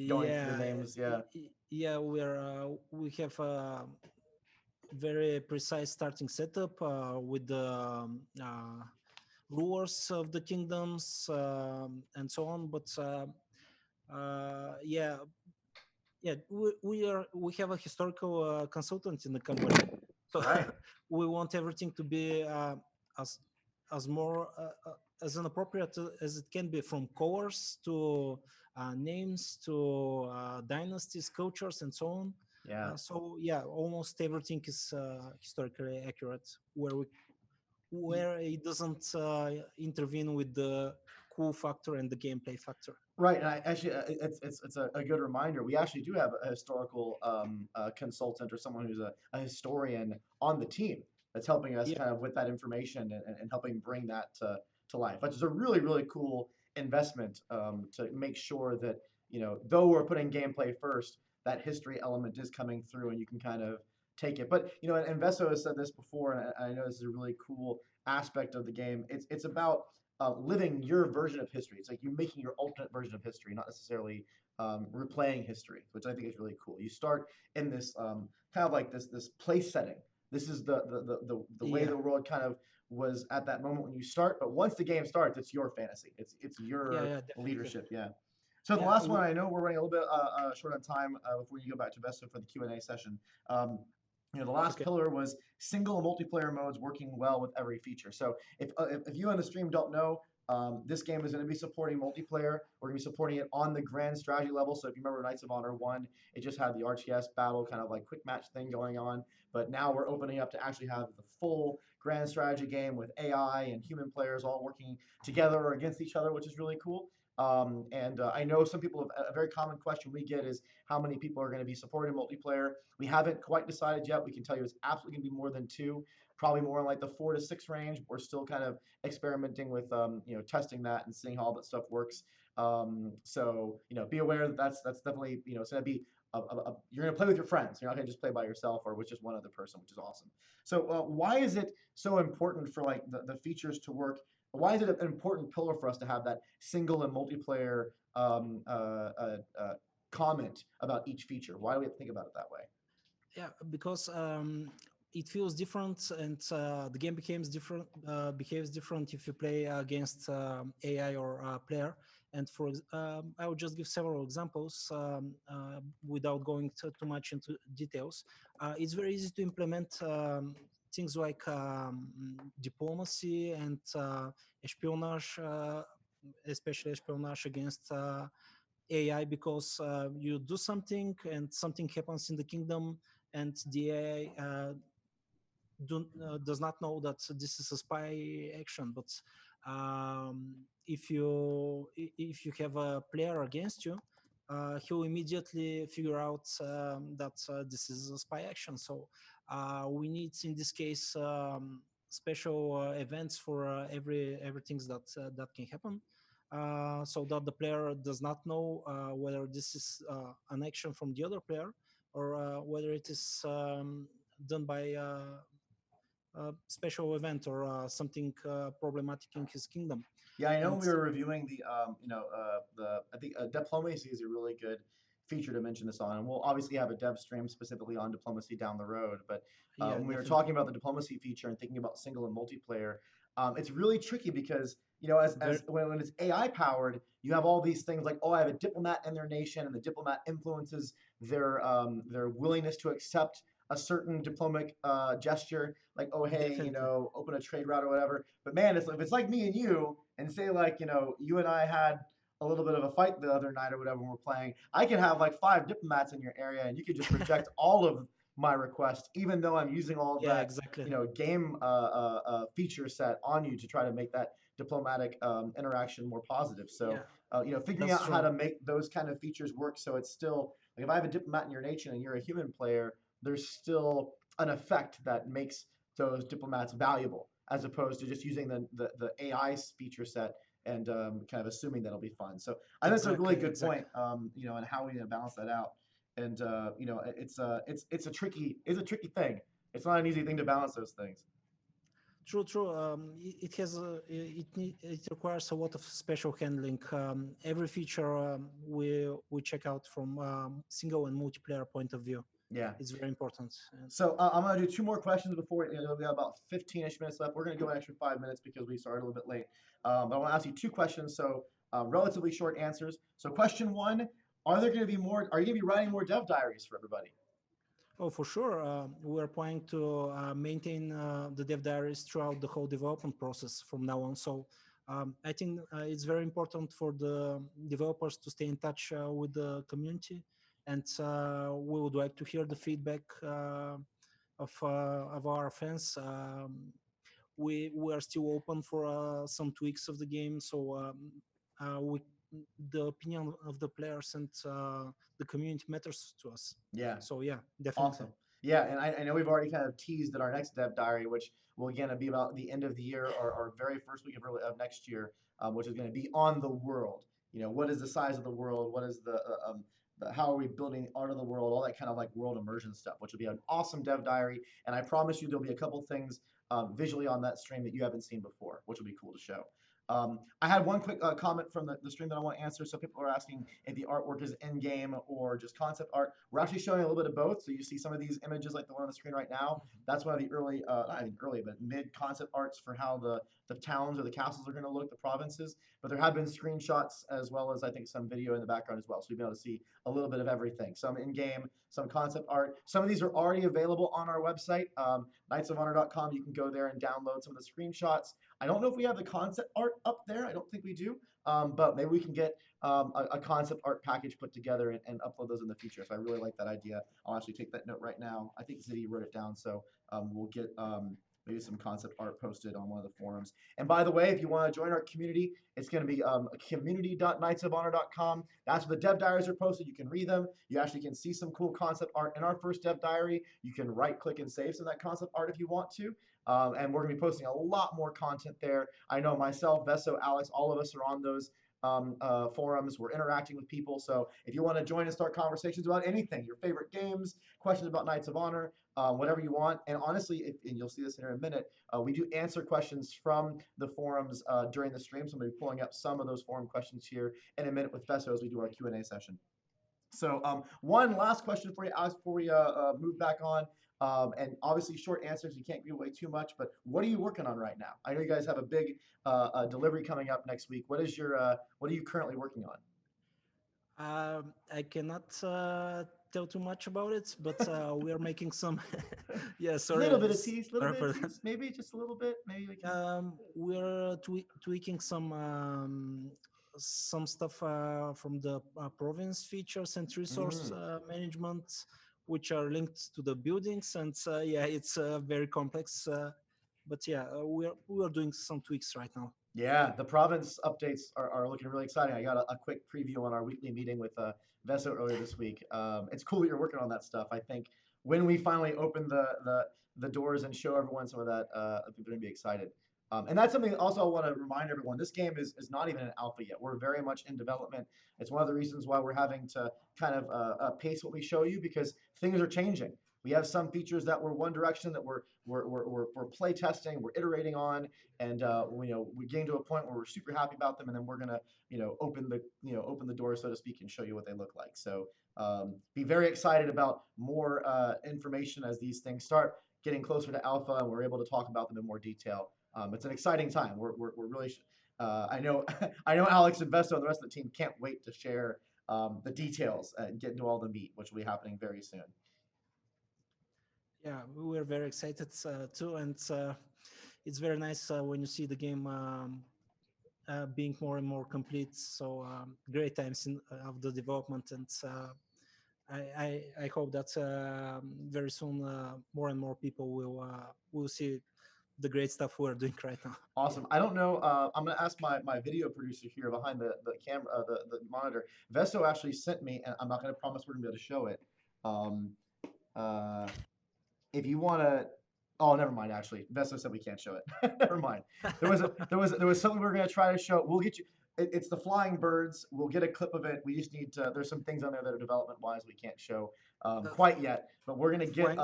Speaker 1: going through the
Speaker 4: Yeah,
Speaker 1: names. Yeah.
Speaker 4: yeah, we have a very precise starting setup with the rulers of the kingdoms and so on. But yeah, we have a historical consultant in the company, so
Speaker 1: Right.
Speaker 4: we want everything to be as more as inappropriate as it can be, from colors to names to dynasties, cultures, and so on.
Speaker 1: Yeah.
Speaker 4: So yeah, almost everything is historically accurate, where it doesn't intervene with the cool factor and the gameplay factor.
Speaker 1: Right, and it's a good reminder. We actually do have a historical consultant or someone who's a historian on the team that's helping us
Speaker 4: Yeah,
Speaker 1: kind of with that information and helping bring that to life, which is a really cool investment to make sure that though we're putting gameplay first, that history element is coming through and you can kind of take it. But and Vesso has said this before, and I know this is a really cool aspect of the game. It's about living your version of history. It's like you making your alternate version of history, not necessarily replaying history, which I think is really cool. You start in this kind of like this place setting. This is the way
Speaker 4: yeah,
Speaker 1: the world kind of was at that moment when you start. But once the game starts, it's your fantasy. It's your
Speaker 4: yeah, definitely.
Speaker 1: leadership. Yeah. So the
Speaker 4: Yeah,
Speaker 1: last one, I know we're running a little bit short on time before you go back to Vesta for the Q&A session. The last
Speaker 4: okay.
Speaker 1: pillar was single multiplayer modes working well with every feature. So if you on the stream don't know, this game is going to be supporting multiplayer. We're going to be supporting it on the grand strategy level. So if you remember Knights of Honor 1, it just had the RTS battle kind of like quick match thing going on. But now we're opening up to actually have the full grand strategy game with AI and human players all working together or against each other, which is really cool. I know some people have a very common question we get is how many people are going to be supporting multiplayer. We haven't quite decided yet. We can tell you it's absolutely going to be more than two, probably more in like the 4 to 6 range. We're still kind of experimenting with testing that and seeing how all that stuff works. Be aware that that's definitely it's going to be you're going to play with your friends. You're not going to just play by yourself or with just one other person, which is awesome. So why is it so important for like the features to work? Why is it an important pillar for us to have that single and multiplayer comment about each feature? Why do we have to think about it that way?
Speaker 4: Yeah, because it feels different, and the game behaves different if you play against AI or player. And I will just give several examples without going too much into details. It's very easy to implement things like diplomacy and espionage, especially espionage against AI, because you do something and something happens in the kingdom, and the AI does not know that this is a spy action. But if you have a player against you, he'll immediately figure out that this is a spy action. So we need, in this case, special events for everything that can happen, so that the player does not know whether this is an action from the other player or whether it is done by a special event or something problematic in his kingdom.
Speaker 1: Yeah, I know we were reviewing the I think diplomacy is a really good feature to mention this on, and we'll obviously have a dev stream specifically on diplomacy down the road. But
Speaker 4: Yeah,
Speaker 1: when we were
Speaker 4: definitely.
Speaker 1: talking about the diplomacy feature and thinking about single and multiplayer, it's really tricky because when it's AI powered, you have all these things like, oh, I have a diplomat in their nation, and the diplomat influences their willingness to accept a certain diplomatic gesture, like, oh, hey,
Speaker 4: Definitely.
Speaker 1: open a trade route or whatever. But man, if it's like me and you, and say like, you and I had a little bit of a fight the other night or whatever when we're playing, I can have like 5 diplomats in your area, and you could just reject all of my requests, even though I'm using all of
Speaker 4: Yeah,
Speaker 1: that,
Speaker 4: exactly.
Speaker 1: game feature set on you to try to make that diplomatic interaction more positive. So, figuring
Speaker 4: That's
Speaker 1: out how
Speaker 4: true.
Speaker 1: to make those kind of features work so it's still like if I have a diplomat in your nation and you're a human player, there's still an effect that makes those diplomats valuable as opposed to just using the AI feature set and kind of assuming that it'll be fun. So I think that's a really good point, and how we balance that out. And it's a tricky thing. It's not an easy thing to balance those things.
Speaker 4: True. It requires a lot of special handling. Every feature we check out from single and multiplayer point of view.
Speaker 1: Yeah,
Speaker 4: it's very important.
Speaker 1: So I'm going to do 2 more questions before we have about 15-ish minutes left. We're going to go an extra 5 minutes because we started a little bit late. But I want to ask you 2 questions, so relatively short answers. So question 1: Are you going to be writing more dev diaries for everybody?
Speaker 4: Oh, for sure. We're planning to maintain the dev diaries throughout the whole development process from now on. So I think it's very important for the developers to stay in touch with the community, and we would like to hear the feedback of our fans. We are still open for some tweaks of the game, so the opinion of the players and the community matters to us.
Speaker 1: Yeah.
Speaker 4: So yeah, definitely.
Speaker 1: Awesome. Yeah, and I know we've already kind of teased at our next dev diary, which will again be about the end of the year or very first week of next year, which is going to be on the world. What is the size of the world? What is the how are we building art of the world? All that kind of like world immersion stuff, which will be an awesome dev diary. And I promise you, there'll be a couple things visually on that stream that you haven't seen before, which will be cool to show. I had one quick comment from the stream that I want to answer. So people are asking if the artwork is in-game or just concept art. We're actually showing a little bit of both. So you see some of these images like the one on the screen right now. That's one of the early, not even early, but mid-concept arts for how the towns or the castles are going to look, the provinces. But there have been screenshots as well as I think some video in the background as well. So you'll be able to see a little bit of everything. Some in-game, some concept art. Some of these are already available on our website, knightsofhonor.com. You can go there and download some of the screenshots. I don't know if we have the concept art up there. I don't think we do, but maybe we can get a concept art package put together and upload those in the future. So I really like that idea. I'll actually take that note right now. I think Ziddy wrote it down, so we'll get maybe some concept art posted on one of the forums. And by the way, if you want to join our community, it's going to be community.knightsofhonor.com. That's where the dev diaries are posted. You can read them. You actually can see some cool concept art in our first dev diary. You can right click and save some of that concept art if you want to. And we're going to be posting a lot more content there. I know myself, Veso, Alex, all of us are on those forums. We're interacting with people. So if you want to join and start conversations about anything, your favorite games, questions about Knights of Honor, whatever you want. And honestly, and you'll see this in a minute, we do answer questions from the forums during the stream. So I'm going to be pulling up some of those forum questions here in a minute with Veso as we do our Q&A session. So one last question for you, Alex, before we move back on. And obviously short answers, you can't give away too much, but what are you working on right now? I know you guys have a big delivery coming up next week. What are you currently working on?
Speaker 4: I cannot tell too much about it, but we are making some. Yeah, sorry.
Speaker 1: Little bit of tease, maybe just a little bit. Maybe we can.
Speaker 4: We're tweaking some stuff from the province features and resource management, which are linked to the buildings, and yeah, it's very complex. But yeah, we are doing some tweaks right now.
Speaker 1: Yeah, the province updates are looking really exciting. I got a quick preview on our weekly meeting with Veso earlier this week. It's cool that you're working on that stuff. I think when we finally open the doors and show everyone some of that, people are going to be excited. And that's something also I want to remind everyone. This game is not even an alpha yet. We're very much in development. It's one of the reasons why we're having to kind of pace what we show you, because things are changing. We have some features that were one direction that we're play testing, we're iterating on, and we're getting to a point where we're super happy about them, and then we're gonna open the door, so to speak, and show you what they look like. So be very excited about more information as these things start getting closer to alpha, and we're able to talk about them in more detail. It's an exciting time. We're really I know Alex and Vesto and the rest of the team can't wait to share the details and get into all the meat, which will be happening very soon.
Speaker 4: Yeah, we were very excited too, and it's very nice when you see the game being more and more complete. So great times of the development, and I hope that very soon more and more people will see the great stuff we're doing right now.
Speaker 1: Awesome. I don't know. I'm going to ask my video producer here behind the camera, the monitor. Vesto actually sent me, and I'm not going to promise we're going to be able to show it. If you want to, oh, never mind. Actually, Vesto said we can't show it. Never mind. There was something we were going to try to show. We'll get you. It's the flying birds. We'll get a clip of it. We just need to. There's some things on there that are development wise we can't show quite yet. But we're going to get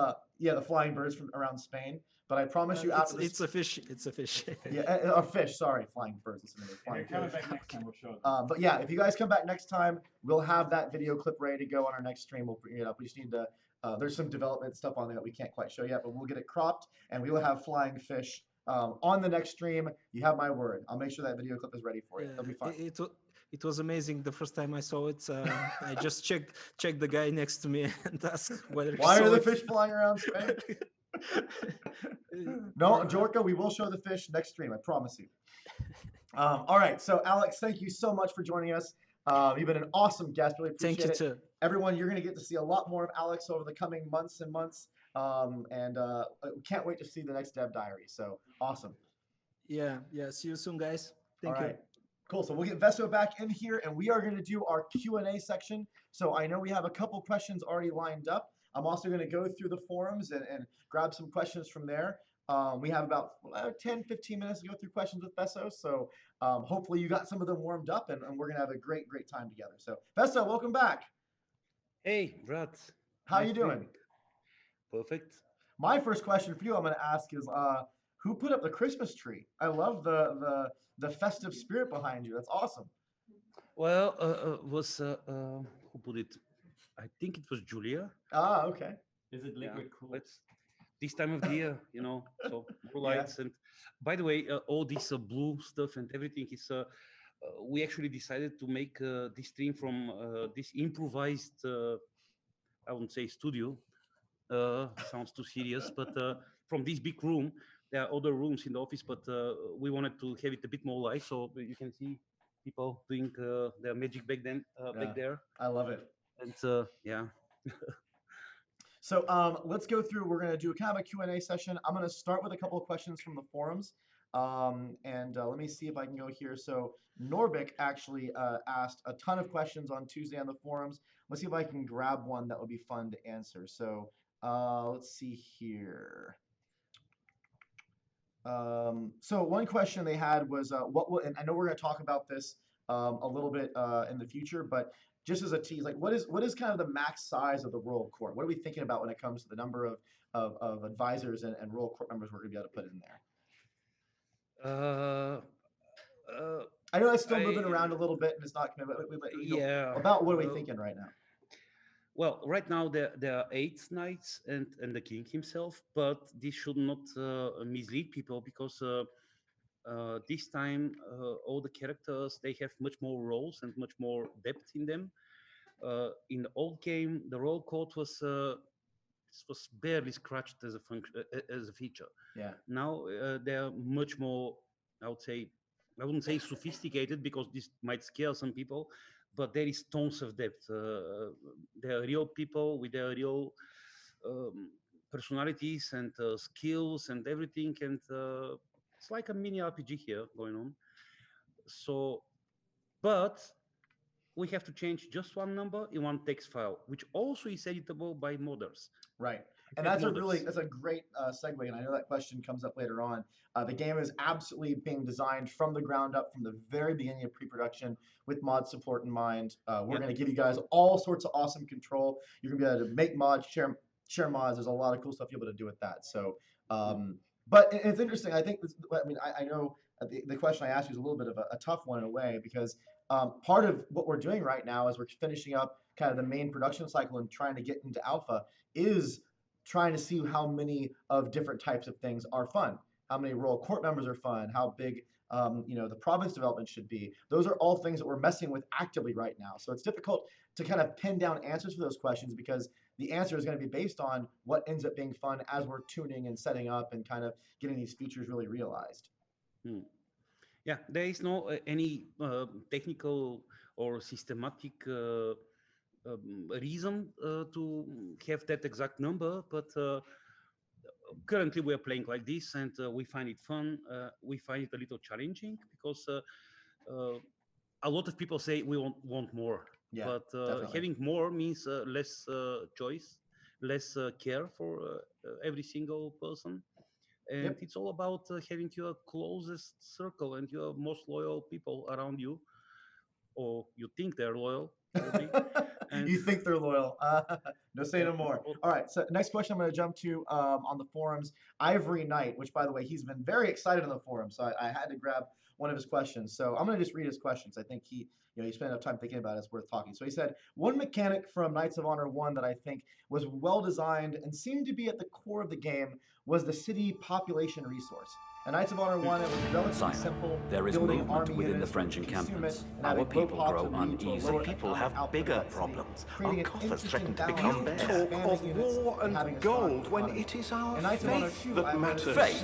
Speaker 1: the flying birds from around Spain. But I promise you, after
Speaker 4: it's a fish. It's a fish.
Speaker 1: Yeah, a fish. Sorry, flying birds.
Speaker 3: If you're coming back next time, we'll show them.
Speaker 1: But yeah, if you guys come back next time, we'll have that video clip ready to go on our next stream. We'll bring it up. We just need to. There's some development stuff on there that we can't quite show yet, but we'll get it cropped, and we will have flying fish on the next stream. You have my word. I'll make sure that video clip is ready for you. It'll be fun.
Speaker 4: It was amazing the first time I saw it. I just checked the guy next to me and asked whether
Speaker 1: why are the fish flying around Spain? No, Jorka, we will show the fish next stream. I promise you. All right. So, Alex, thank you so much for joining us. You've been an awesome guest. Really appreciate it.
Speaker 4: Thank you too.
Speaker 1: Everyone, you're going to get to see a lot more of Alex over the coming months and months. And can't wait to see the next Dev Diary. So awesome.
Speaker 4: Yeah. See you soon, guys. Thank you.
Speaker 1: Cool. So we'll get Veso back in here, and we are going to do our Q&A section. So I know we have a couple questions already lined up. I'm also going to go through the forums and grab some questions from there. We have about 10, 15 minutes to go through questions with Veso. So hopefully you got some of them warmed up, and we're going to have a great time together. So Veso, welcome back.
Speaker 2: Hey, Brad.
Speaker 1: How you doing?
Speaker 2: Perfect.
Speaker 1: My first question for you I'm going to ask is, who put up the Christmas tree? I love the festive spirit behind you. That's awesome.
Speaker 2: Well, was who put it? I think it was Julia.
Speaker 1: Ah, okay.
Speaker 3: Is it liquid cool?
Speaker 2: This time of the year, so more lights. And by the way, all this blue stuff and everything is. We actually decided to make this stream from this improvised. I wouldn't say studio. Sounds too serious, but from this big room. There are other rooms in the office, but we wanted to have it a bit more live, so you can see people doing their magic back there.
Speaker 1: I love it.
Speaker 2: And yeah.
Speaker 1: So let's go through. We're going to do kind of a Q&A session. I'm going to start with a couple of questions from the forums. Let me see if I can go here. So Norbik actually asked a ton of questions on Tuesday on the forums. Let's see if I can grab one that would be fun to answer. So let's see here. So one question they had was what will, and I know we're going to talk about this a little bit in the future, but just as a tease, like what is kind of the max size of the royal court? What are we thinking about when it comes to the number of advisors and royal court members we're going to be able to put in there? I know it's still moving around a little bit and it's not going to, about what are we thinking right now?
Speaker 2: Well, right now there are 8 knights and the king himself, but this should not mislead people because this time all the characters, they have much more roles and much more depth in them. In the old game, the roll court was barely scratched as a function, as a feature.
Speaker 1: Yeah.
Speaker 2: Now they are much more, I wouldn't say sophisticated because this might scare some people, but there is tons of depth. They are real people with their real personalities and skills and everything, and it's like a mini RPG here going on. So, but we have to change just one number in one text file, which also is editable by modders.
Speaker 1: Right. And that's a great segue. And I know that question comes up later on. The game is absolutely being designed from the ground up, from the very beginning of pre-production with mod support in mind. We're going to give you guys all sorts of awesome control. You're going to be able to make mods, share mods. There's a lot of cool stuff you're able to do with that. So, but it's interesting. I think, I know the question I asked you is a little bit of a tough one in a way, because part of what we're doing right now as we're finishing up kind of the main production cycle and trying to get into alpha is trying to see how many of different types of things are fun, how many royal court members are fun, how big the province development should be. Those are all things that we're messing with actively right now. So it's difficult to kind of pin down answers for those questions because the answer is going to be based on what ends up being fun as we're tuning and setting up and kind of getting these features really realized.
Speaker 2: Yeah, there is no any technical or systematic reason to have that exact number, but currently we're playing like this and we find it fun. We find it a little challenging because a lot of people say we want more, but having more means less choice, less care for every single person. And it's all about having your closest circle and your most loyal people around you, or you think they're loyal.
Speaker 1: You think they're loyal. No say no more. All right, so next question I'm going to jump to on the forums. Ivory Knight, which by the way, he's been very excited on the forum, so I had to grab one of his questions. So I'm going to just read his questions. I think he spent enough time thinking about it, it's worth talking. So he said, one mechanic from Knights of Honor 1 that I think was well designed and seemed to be at the core of the game was the city population resource. In Knights of Honor 1, it was relatively simple.
Speaker 5: There is movement within the French encampments. Our people grow uneasy.
Speaker 6: People have bigger problems. Our coffers threaten to become bare. Talk of war and gold when it is our faith that matters.
Speaker 5: Faith?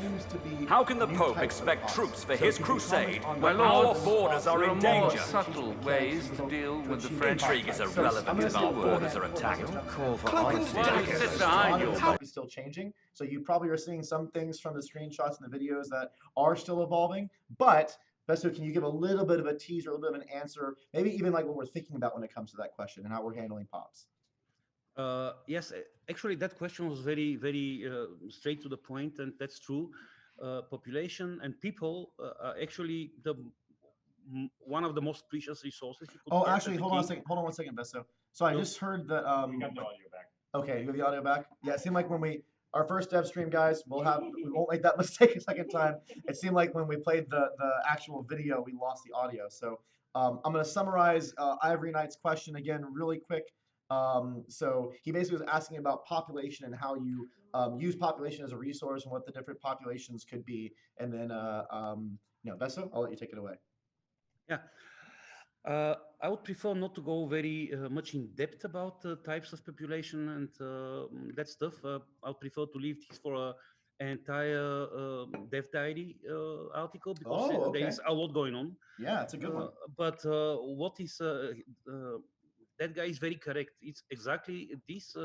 Speaker 5: How can the Pope expect troops for his crusade when our borders are in danger?
Speaker 6: Subtle ways to deal with the French.
Speaker 5: Intrigue is irrelevant if our borders are attacked.
Speaker 6: Cloak and dagger
Speaker 5: Sit behind you.
Speaker 1: It's still changing. So you probably are seeing some things from the screenshots and the videos that are still evolving. But Besto, can you give a little bit of a teaser, a little bit of an answer, maybe even like what we're thinking about when it comes to that question and how we're handling pops?
Speaker 2: Yes, actually, that question was very, very straight to the point, and that's true. Population and people are actually one of the most precious resources you could get.
Speaker 1: Actually, hold on one second, Besto. So I just heard that.
Speaker 3: We got the audio back.
Speaker 1: Okay, you have the audio back? Yeah, it seemed like when our first DevStream, guys, we won't make that mistake a second time. It seemed like when we played the actual video, we lost the audio. So I'm going to summarize Ivory Knight's question again really quick. So he basically was asking about population and how you use population as a resource and what the different populations could be. And then, Besto, I'll let you take it away.
Speaker 2: Yeah. I would prefer not to go very much in depth about types of population and that stuff. I would prefer to leave this for an entire Dev Diary article because there is a lot going on.
Speaker 1: Yeah, it's a good one.
Speaker 2: But what is that guy is very correct. It's exactly this.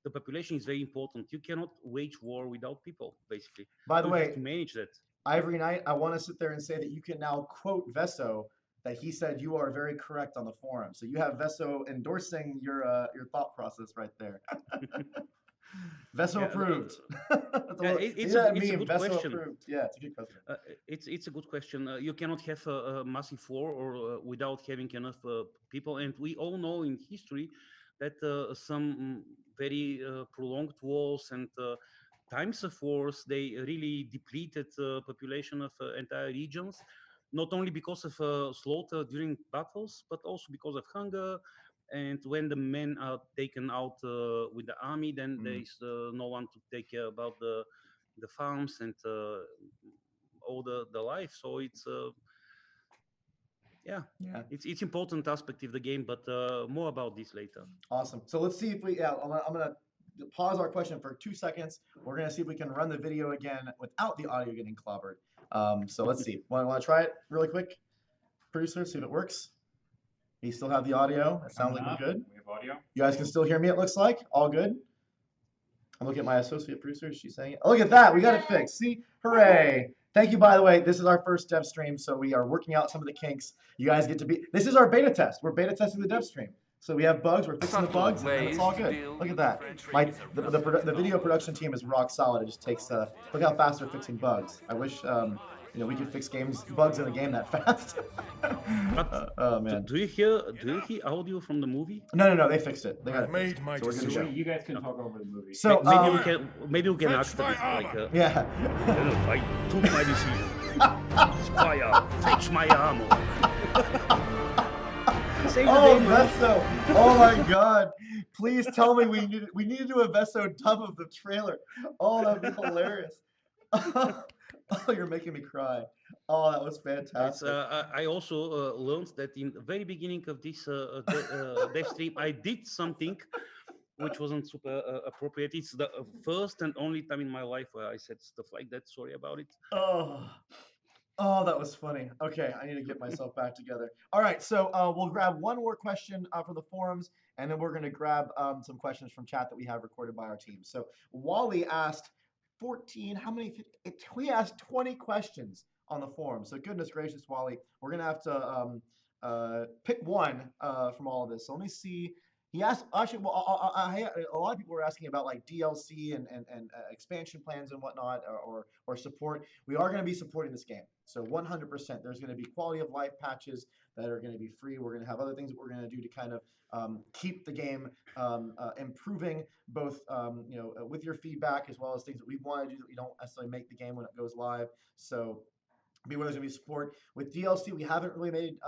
Speaker 2: the population is very important. You cannot wage war without people, basically.
Speaker 1: By the
Speaker 2: You
Speaker 1: way,
Speaker 2: have to manage that.
Speaker 1: Ivory Knight, I want to sit there and say that you can now quote Vesso that he said you are very correct on the forum. So you have Vesso endorsing your thought process right there. Vesso
Speaker 2: Yeah,
Speaker 1: approved.
Speaker 2: it's
Speaker 1: that
Speaker 2: a
Speaker 1: meme,
Speaker 2: good
Speaker 1: Vesso
Speaker 2: question.
Speaker 1: approved. Yeah, it's a good question.
Speaker 2: It's a good question. You cannot have a massive war or without having enough people, and we all know in history that some very prolonged wars and times of wars, they really depleted population of entire regions, not only because of slaughter during battles, but also because of hunger. And when the men are taken out with the army, then there is no one to take care about the farms and all the life. So it's
Speaker 1: Yeah.
Speaker 2: it's important aspect of the game, but more about this later.
Speaker 1: Awesome. So let's see if we, I'm gonna pause our question for 2 seconds. We're gonna see if we can run the video again without the audio getting clobbered. So let's see. Want to try it really quick, producer? See if it works. You still have the audio. It sounds like we're good.
Speaker 3: We have audio.
Speaker 1: You guys can still hear me. It looks like all good. I'm looking at my associate producer. She's saying, oh, look at that. We got it fixed. See, hooray. Thank you, by the way. This is our first dev stream, so we are working out some of the kinks. You guys get to be, this is our beta test. We're beta testing the dev stream. So we have bugs, we're fixing the bugs, and it's all good. Look at that. The video production team is rock solid. It just takes, look how fast they're fixing bugs. I wish, we could fix bugs in a game that fast. Oh man.
Speaker 2: Do you hear audio from the movie?
Speaker 1: No, they fixed it. They got
Speaker 6: I've made my
Speaker 1: so we're good to go.
Speaker 3: You guys can talk over the movie.
Speaker 1: So
Speaker 2: maybe we can ask them like
Speaker 1: yeah.
Speaker 2: I took my decision. Fire, fetch my armor.
Speaker 1: Oh, Vesso! Oh my God! Please tell me we need to do a Vesso dub of the trailer. Oh, that'd be hilarious. Oh, you're making me cry. Oh, that was fantastic.
Speaker 2: I also learned that in the very beginning of this dev stream, I did something which wasn't super appropriate. It's the first and only time in my life where I said stuff like that. Sorry about it.
Speaker 1: Oh, that was funny. Okay, I need to get myself back together. All right, so we'll grab one more question from the forums, and then we're going to grab some questions from chat that we have recorded by our team. So Wally asked 14, we asked 20 questions on the forum. So goodness gracious, Wally, we're going to have to pick one from all of this. So let me see. He asked, actually, well, a lot of people were asking about like DLC and expansion plans and whatnot, or support. We are going to be supporting this game. So 100%, there's going to be quality of life patches that are going to be free. We're going to have other things that we're going to do to kind of keep the game improving, both with your feedback as well as things that we want to do that we don't necessarily make the game when it goes live. So there's going to be support with DLC. We haven't really made,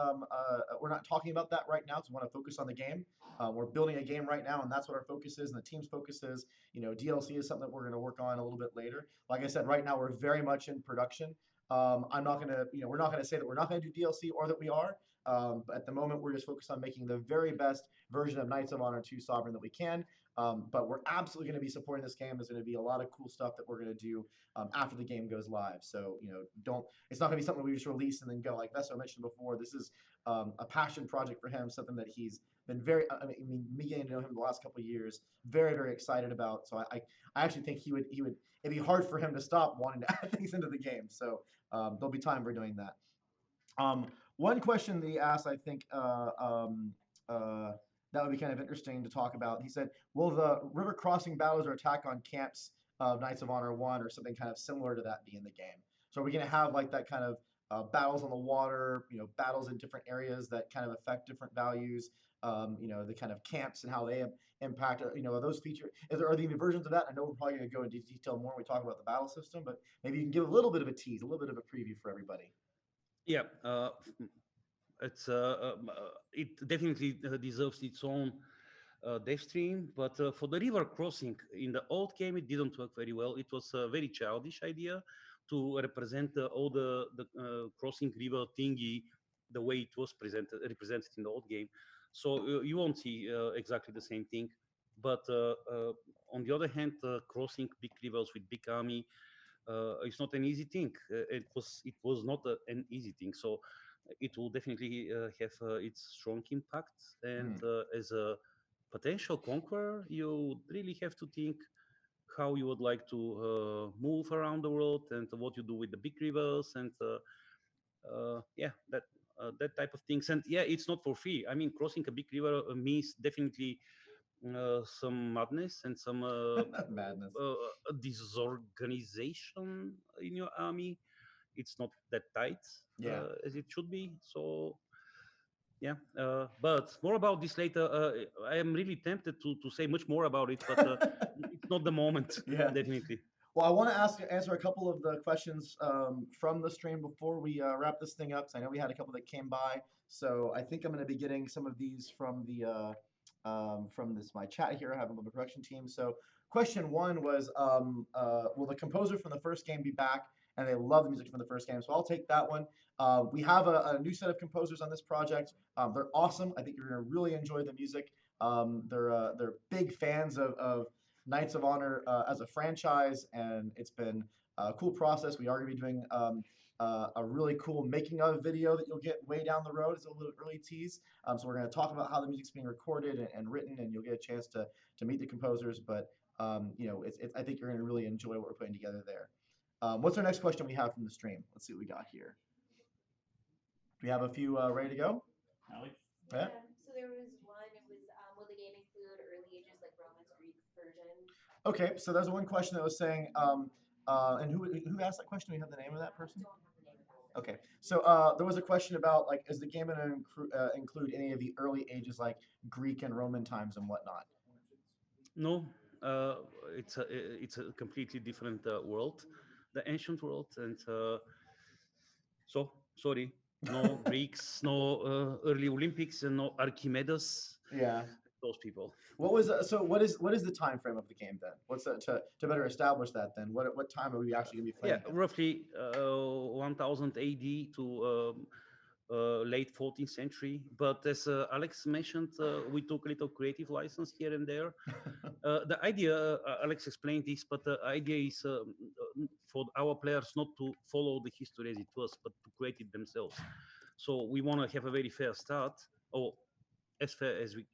Speaker 1: we're not talking about that right now because we want to focus on the game. We're building a game right now, and that's what our focus is, and the team's focus is. DLC is something that we're going to work on a little bit later. Like I said, right now we're very much in production. I'm not going to, we're not going to say that we're not going to do DLC or that we are. But at the moment, we're just focused on making the very best version of Knights of Honor 2 Sovereign that we can. But we're absolutely going to be supporting this game. There's going to be a lot of cool stuff that we're going to do after the game goes live. So, it's not going to be something we just release and then go. Like Vesso mentioned before, this is a passion project for him, something that he's been very, me getting to know him the last couple of years, very, very excited about. So I actually think he would, it'd be hard for him to stop wanting to add things into the game. So there'll be time for doing that. One question that he asked, I think, that would be kind of interesting to talk about. He said, will the river crossing battles or attack on camps of Knights of Honor 1 or something kind of similar to that be in the game? So are we going to have like that kind of battles on the water, battles in different areas that kind of affect different values, the kind of camps and how they impact, are those features, are there any versions of that? I know we're probably going to go into detail more when we talk about the battle system, but maybe you can give a little bit of a tease, a little bit of a preview for everybody.
Speaker 2: Yeah, it's it definitely deserves its own dev stream. But for the river crossing in the old game, it didn't work very well. It was a very childish idea to represent all the crossing river thingy the way it was represented in the old game. So you won't see exactly the same thing. But on the other hand, crossing big rivers with big army. It's not an easy thing. It was not an easy thing. So it will definitely have its strong impact. And as a potential conqueror, you really have to think how you would like to move around the world and what you do with the big rivers and yeah, that type of things. And yeah, it's not for free. I mean, crossing a big river means definitely some madness and some
Speaker 1: Madness.
Speaker 2: disorganization in your army. It's not that tight as it should be. So yeah, but more about this later. I am really tempted to say much more about it, but it's not the moment.
Speaker 1: Yeah.
Speaker 2: Definitely.
Speaker 1: Well, I want to answer a couple of the questions from the stream before we wrap this thing up. 'Cause I know we had a couple that came by, so I think I'm going to be getting some of these from the from my chat here. I have a little production team. So question one was, will the composer from the first game be back? And they love the music from the first game, so I'll take that one. We have a new set of composers on this project. They're awesome. I think you're going to really enjoy the music. They're big fans of Knights of Honor as a franchise, and it's been a cool process. We are going to be doing a really cool making of video that you'll get way down the road. It's a little early tease. So we're going to talk about how the music's being recorded and written, and you'll get a chance to meet the composers. But you know, I think you're going to really enjoy what we're putting together there. What's our next question we have from the stream? Let's see what we got here. Do we have a few ready to go?
Speaker 3: Alex?
Speaker 1: Yeah.
Speaker 7: So there was one. It was, will the game include early ages like Romance, Greek version?
Speaker 1: Okay, so there's one question that was saying, and who asked that question? Do we have the name of that person?
Speaker 7: Don't have the name of that.
Speaker 1: Okay, so there was a question about, like, is the game going to include any of the early ages like Greek and Roman times and whatnot?
Speaker 2: No, it's a completely different world, the ancient world, and so sorry, no Greeks, no early Olympics, and no Archimedes.
Speaker 1: Yeah.
Speaker 2: Those people.
Speaker 1: What was what is the time frame of the game then? What's to better establish that then? What time are we actually going to be playing?
Speaker 2: Yeah, roughly 1000 AD to late 14th century. But as Alex mentioned, we took a little creative license here and there. The idea, Alex explained this, but the idea is for our players not to follow the history as it was, but to create it themselves. So we want to have a very fair start, or as fair as we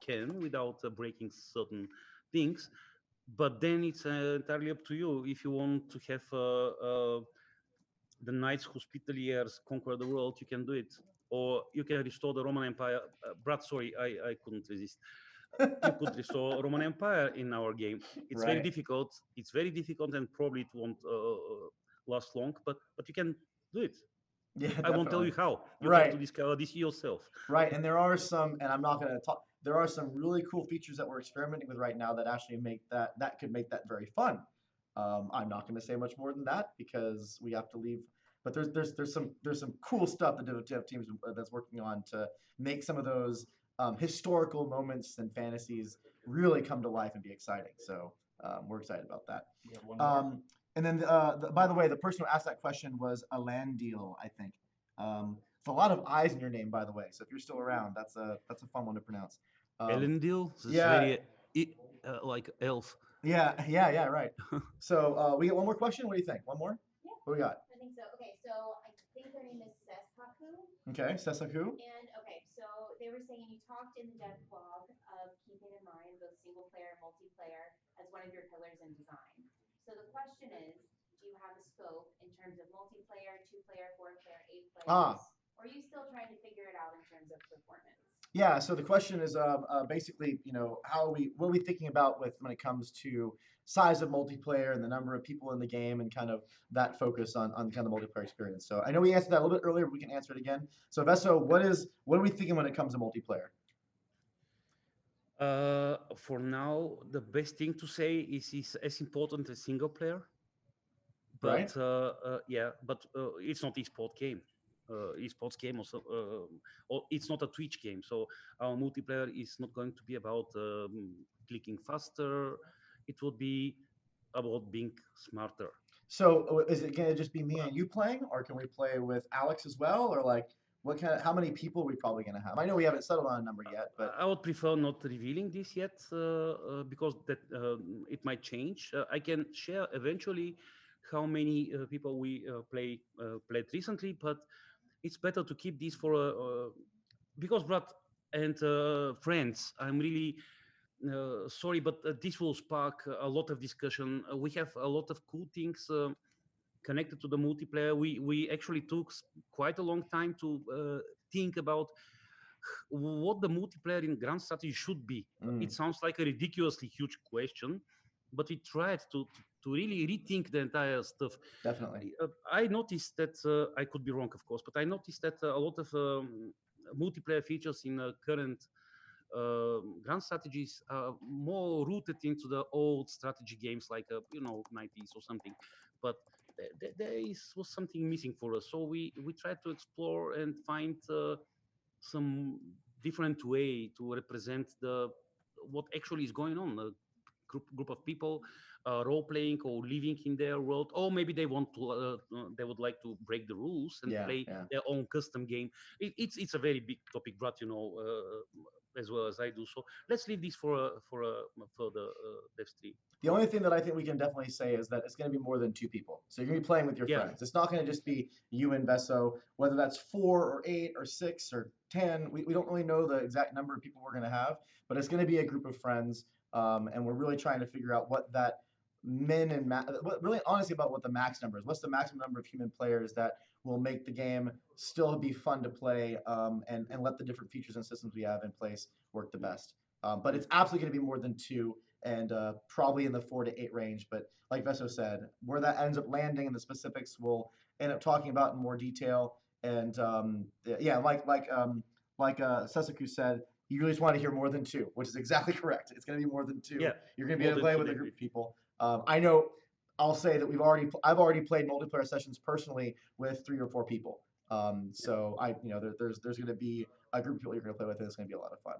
Speaker 2: can without breaking certain things. But then it's entirely up to you if you want to have the Knights Hospitaliers conquer the world. You can do it, or you can restore the Roman Empire. Brad, sorry, I couldn't resist. You could restore Roman Empire in our game. It's very difficult. It's very difficult, and probably it won't last long. But you can do it.
Speaker 1: Yeah,
Speaker 2: I won't tell you how. You have to discover this yourself.
Speaker 1: Right, and there are some, and I'm not going to talk. There are some really cool features that we're experimenting with right now that actually make that could make that very fun. I'm not going to say much more than that because we have to leave. But there's some cool stuff that the dev teams that's working on to make some of those historical moments and fantasies really come to life and be exciting. So we're excited about that.
Speaker 3: We have one more.
Speaker 1: And then, by the way, the person who asked that question was Alandil, I think. It's a lot of I's in your name, by the way. So if you're still around, that's a fun one to pronounce.
Speaker 2: Elendil,
Speaker 1: yeah,
Speaker 2: very, like elf.
Speaker 1: Yeah, right. So we get one more question. What do you think? One more?
Speaker 7: Yeah.
Speaker 1: What we got?
Speaker 7: I think so. Okay, so I think her name is Sesaku.
Speaker 1: Okay, Sesaku.
Speaker 7: And okay, so they were saying you talked in the dev blog of keeping in mind both single player and multiplayer as one of your pillars in design. So the question is, do you have a scope in terms of multiplayer, 2-player, 4-player, 8 players? Or are you still trying to figure it out in terms of performance?
Speaker 1: Yeah, so the question is basically, you know, what are we thinking about when it comes to size of multiplayer and the number of people in the game and kind of that focus on kind of multiplayer experience. So I know we answered that a little bit earlier, but we can answer it again. So Veso, what are we thinking when it comes to multiplayer?
Speaker 2: For now, the best thing to say is as important as single player. But yeah, but it's not esport game. Esports game also, or it's not a Twitch game. So our multiplayer is not going to be about clicking faster. It will be about being smarter.
Speaker 1: So is it going to just be me and you playing, or can we play with Alex as well, or like how many people are we probably going to have? I know we haven't settled on a number yet, but
Speaker 2: I would prefer not revealing this yet because that it might change. I can share eventually how many people we played recently, but it's better to keep this for because Brad and friends, I'm really sorry, but this will spark a lot of discussion. We have a lot of cool things connected to the multiplayer. We actually took quite a long time to think about what the multiplayer in Grand Strategy should be. It sounds like a ridiculously huge question, but we tried to really rethink the entire stuff.
Speaker 1: Definitely.
Speaker 2: I noticed that, I could be wrong, of course, but I noticed that a lot of multiplayer features in current grand strategies are more rooted into the old strategy games like, 90s or something. But was something missing for us. So we tried to explore and find some different way to represent what actually is going on. A group of people role playing or living in their world, or maybe they would like to break the rules and play their own custom game. It's a very big topic, Brad, as well as I do. So let's leave this for a further DevStream.
Speaker 1: The only thing that I think we can definitely say is that it's going to be more than 2 people. So you're going to be playing with your friends. It's not going to just be you and Veso, whether that's 4 or 8 or 6 or 10. We don't really know the exact number of people we're going to have, but it's going to be a group of friends. And we're really trying to figure out what that really honestly about what the max number is. What's the maximum number of human players that will make the game still be fun to play, and let the different features and systems we have in place work the best. But it's absolutely going to be more than 2, and probably in the 4 to 8 range. But like Veso said, where that ends up landing in the specifics, we'll end up talking about in more detail. And like Sesaku said, you really just want to hear more than 2, which is exactly correct. It's going to be more than 2.
Speaker 2: Yeah,
Speaker 1: you're going to be able to play with a group of people. I know. I'll say that I've already played multiplayer sessions personally with 3 or 4 people. So there's going to be a group of people you're going to play with, and it's going to be a lot of fun.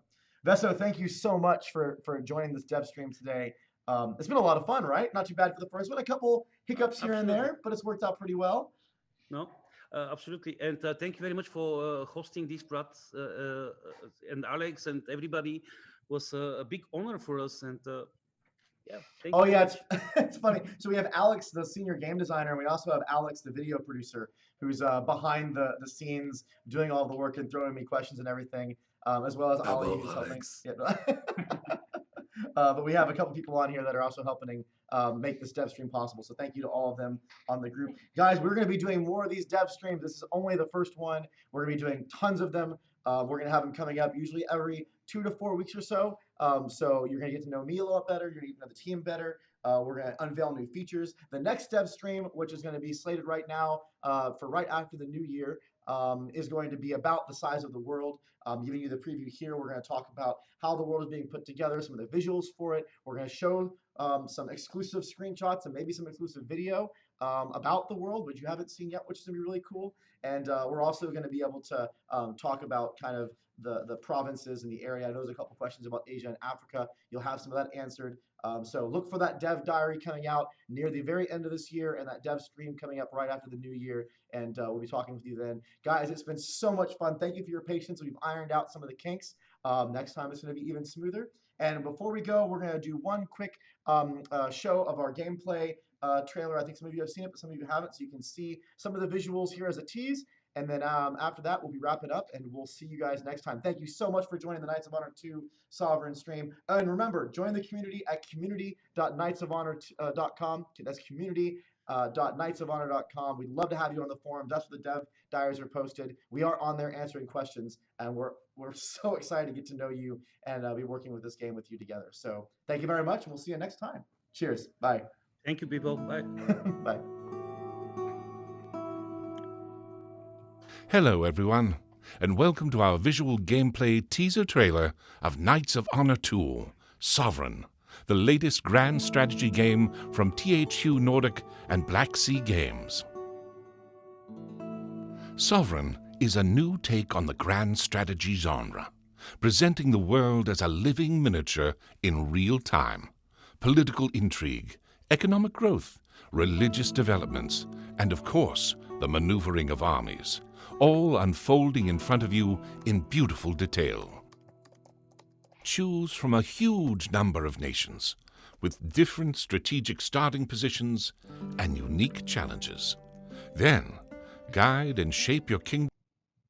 Speaker 1: Veso, thank you so much for joining this DevStream today. It's been a lot of fun, right? Not too bad for the first one. A couple hiccups here and there, but it's worked out pretty well.
Speaker 2: No, absolutely. And thank you very much for hosting this, Brad, and Alex and everybody. It was a big honor for us. And thank you.
Speaker 1: It's funny. So we have Alex, the senior game designer, and we also have Alex, the video producer, who's behind the scenes doing all the work and throwing me questions and everything, as well as Ali, who's helping. But we have a couple people on here that are also helping make this DevStream possible. So thank you to all of them on the group. Guys, we're going to be doing more of these DevStreams. This is only the first one. We're going to be doing tons of them. We're going to have them coming up usually every 2 to 4 weeks or so. So you're going to get to know me a lot better. You're going to get to know the team better. We're going to unveil new features. The next DevStream, which is going to be slated right now for right after the new year, is going to be about the size of the world. Giving you the preview here, we're going to talk about how the world is being put together, some of the visuals for it. We're going to show some exclusive screenshots and maybe some exclusive video about the world, which you haven't seen yet, which is going to be really cool. And we're also going to be able to talk about kind of the provinces in the area. I know there's a couple questions about Asia and Africa. You'll have some of that answered. So look for that dev diary coming out near the very end of this year, and that dev stream coming up right after the new year. And we'll be talking with you then. Guys, it's been so much fun. Thank you for your patience. We've ironed out some of the kinks. Next time it's going to be even smoother. And before we go, we're going to do one quick show of our gameplay trailer. I think some of you have seen it, but some of you haven't. So you can see some of the visuals here as a tease. And then after that, we'll be wrapping up, and we'll see you guys next time. Thank you so much for joining the Knights of Honor 2 Sovereign stream. And remember, join the community at community.knightsofhonor.com. That's community.knightsofhonor.com. We'd love to have you on the forums. That's where the dev diaries are posted. We are on there answering questions, and we're so excited to get to know you and be working with this game with you together. So thank you very much, and we'll see you next time. Cheers. Bye.
Speaker 2: Thank you, people. Bye.
Speaker 1: Bye.
Speaker 8: Hello, everyone, and welcome to our visual gameplay teaser trailer of Knights of Honor 2 Sovereign, the latest grand strategy game from THQ Nordic and Black Sea Games. Sovereign is a new take on the grand strategy genre, presenting the world as a living miniature in real time. Political intrigue, economic growth, religious developments, and of course, the maneuvering of armies, all unfolding in front of you in beautiful detail. Choose from a huge number of nations, with different strategic starting positions and unique challenges. Then, guide and shape your kingdom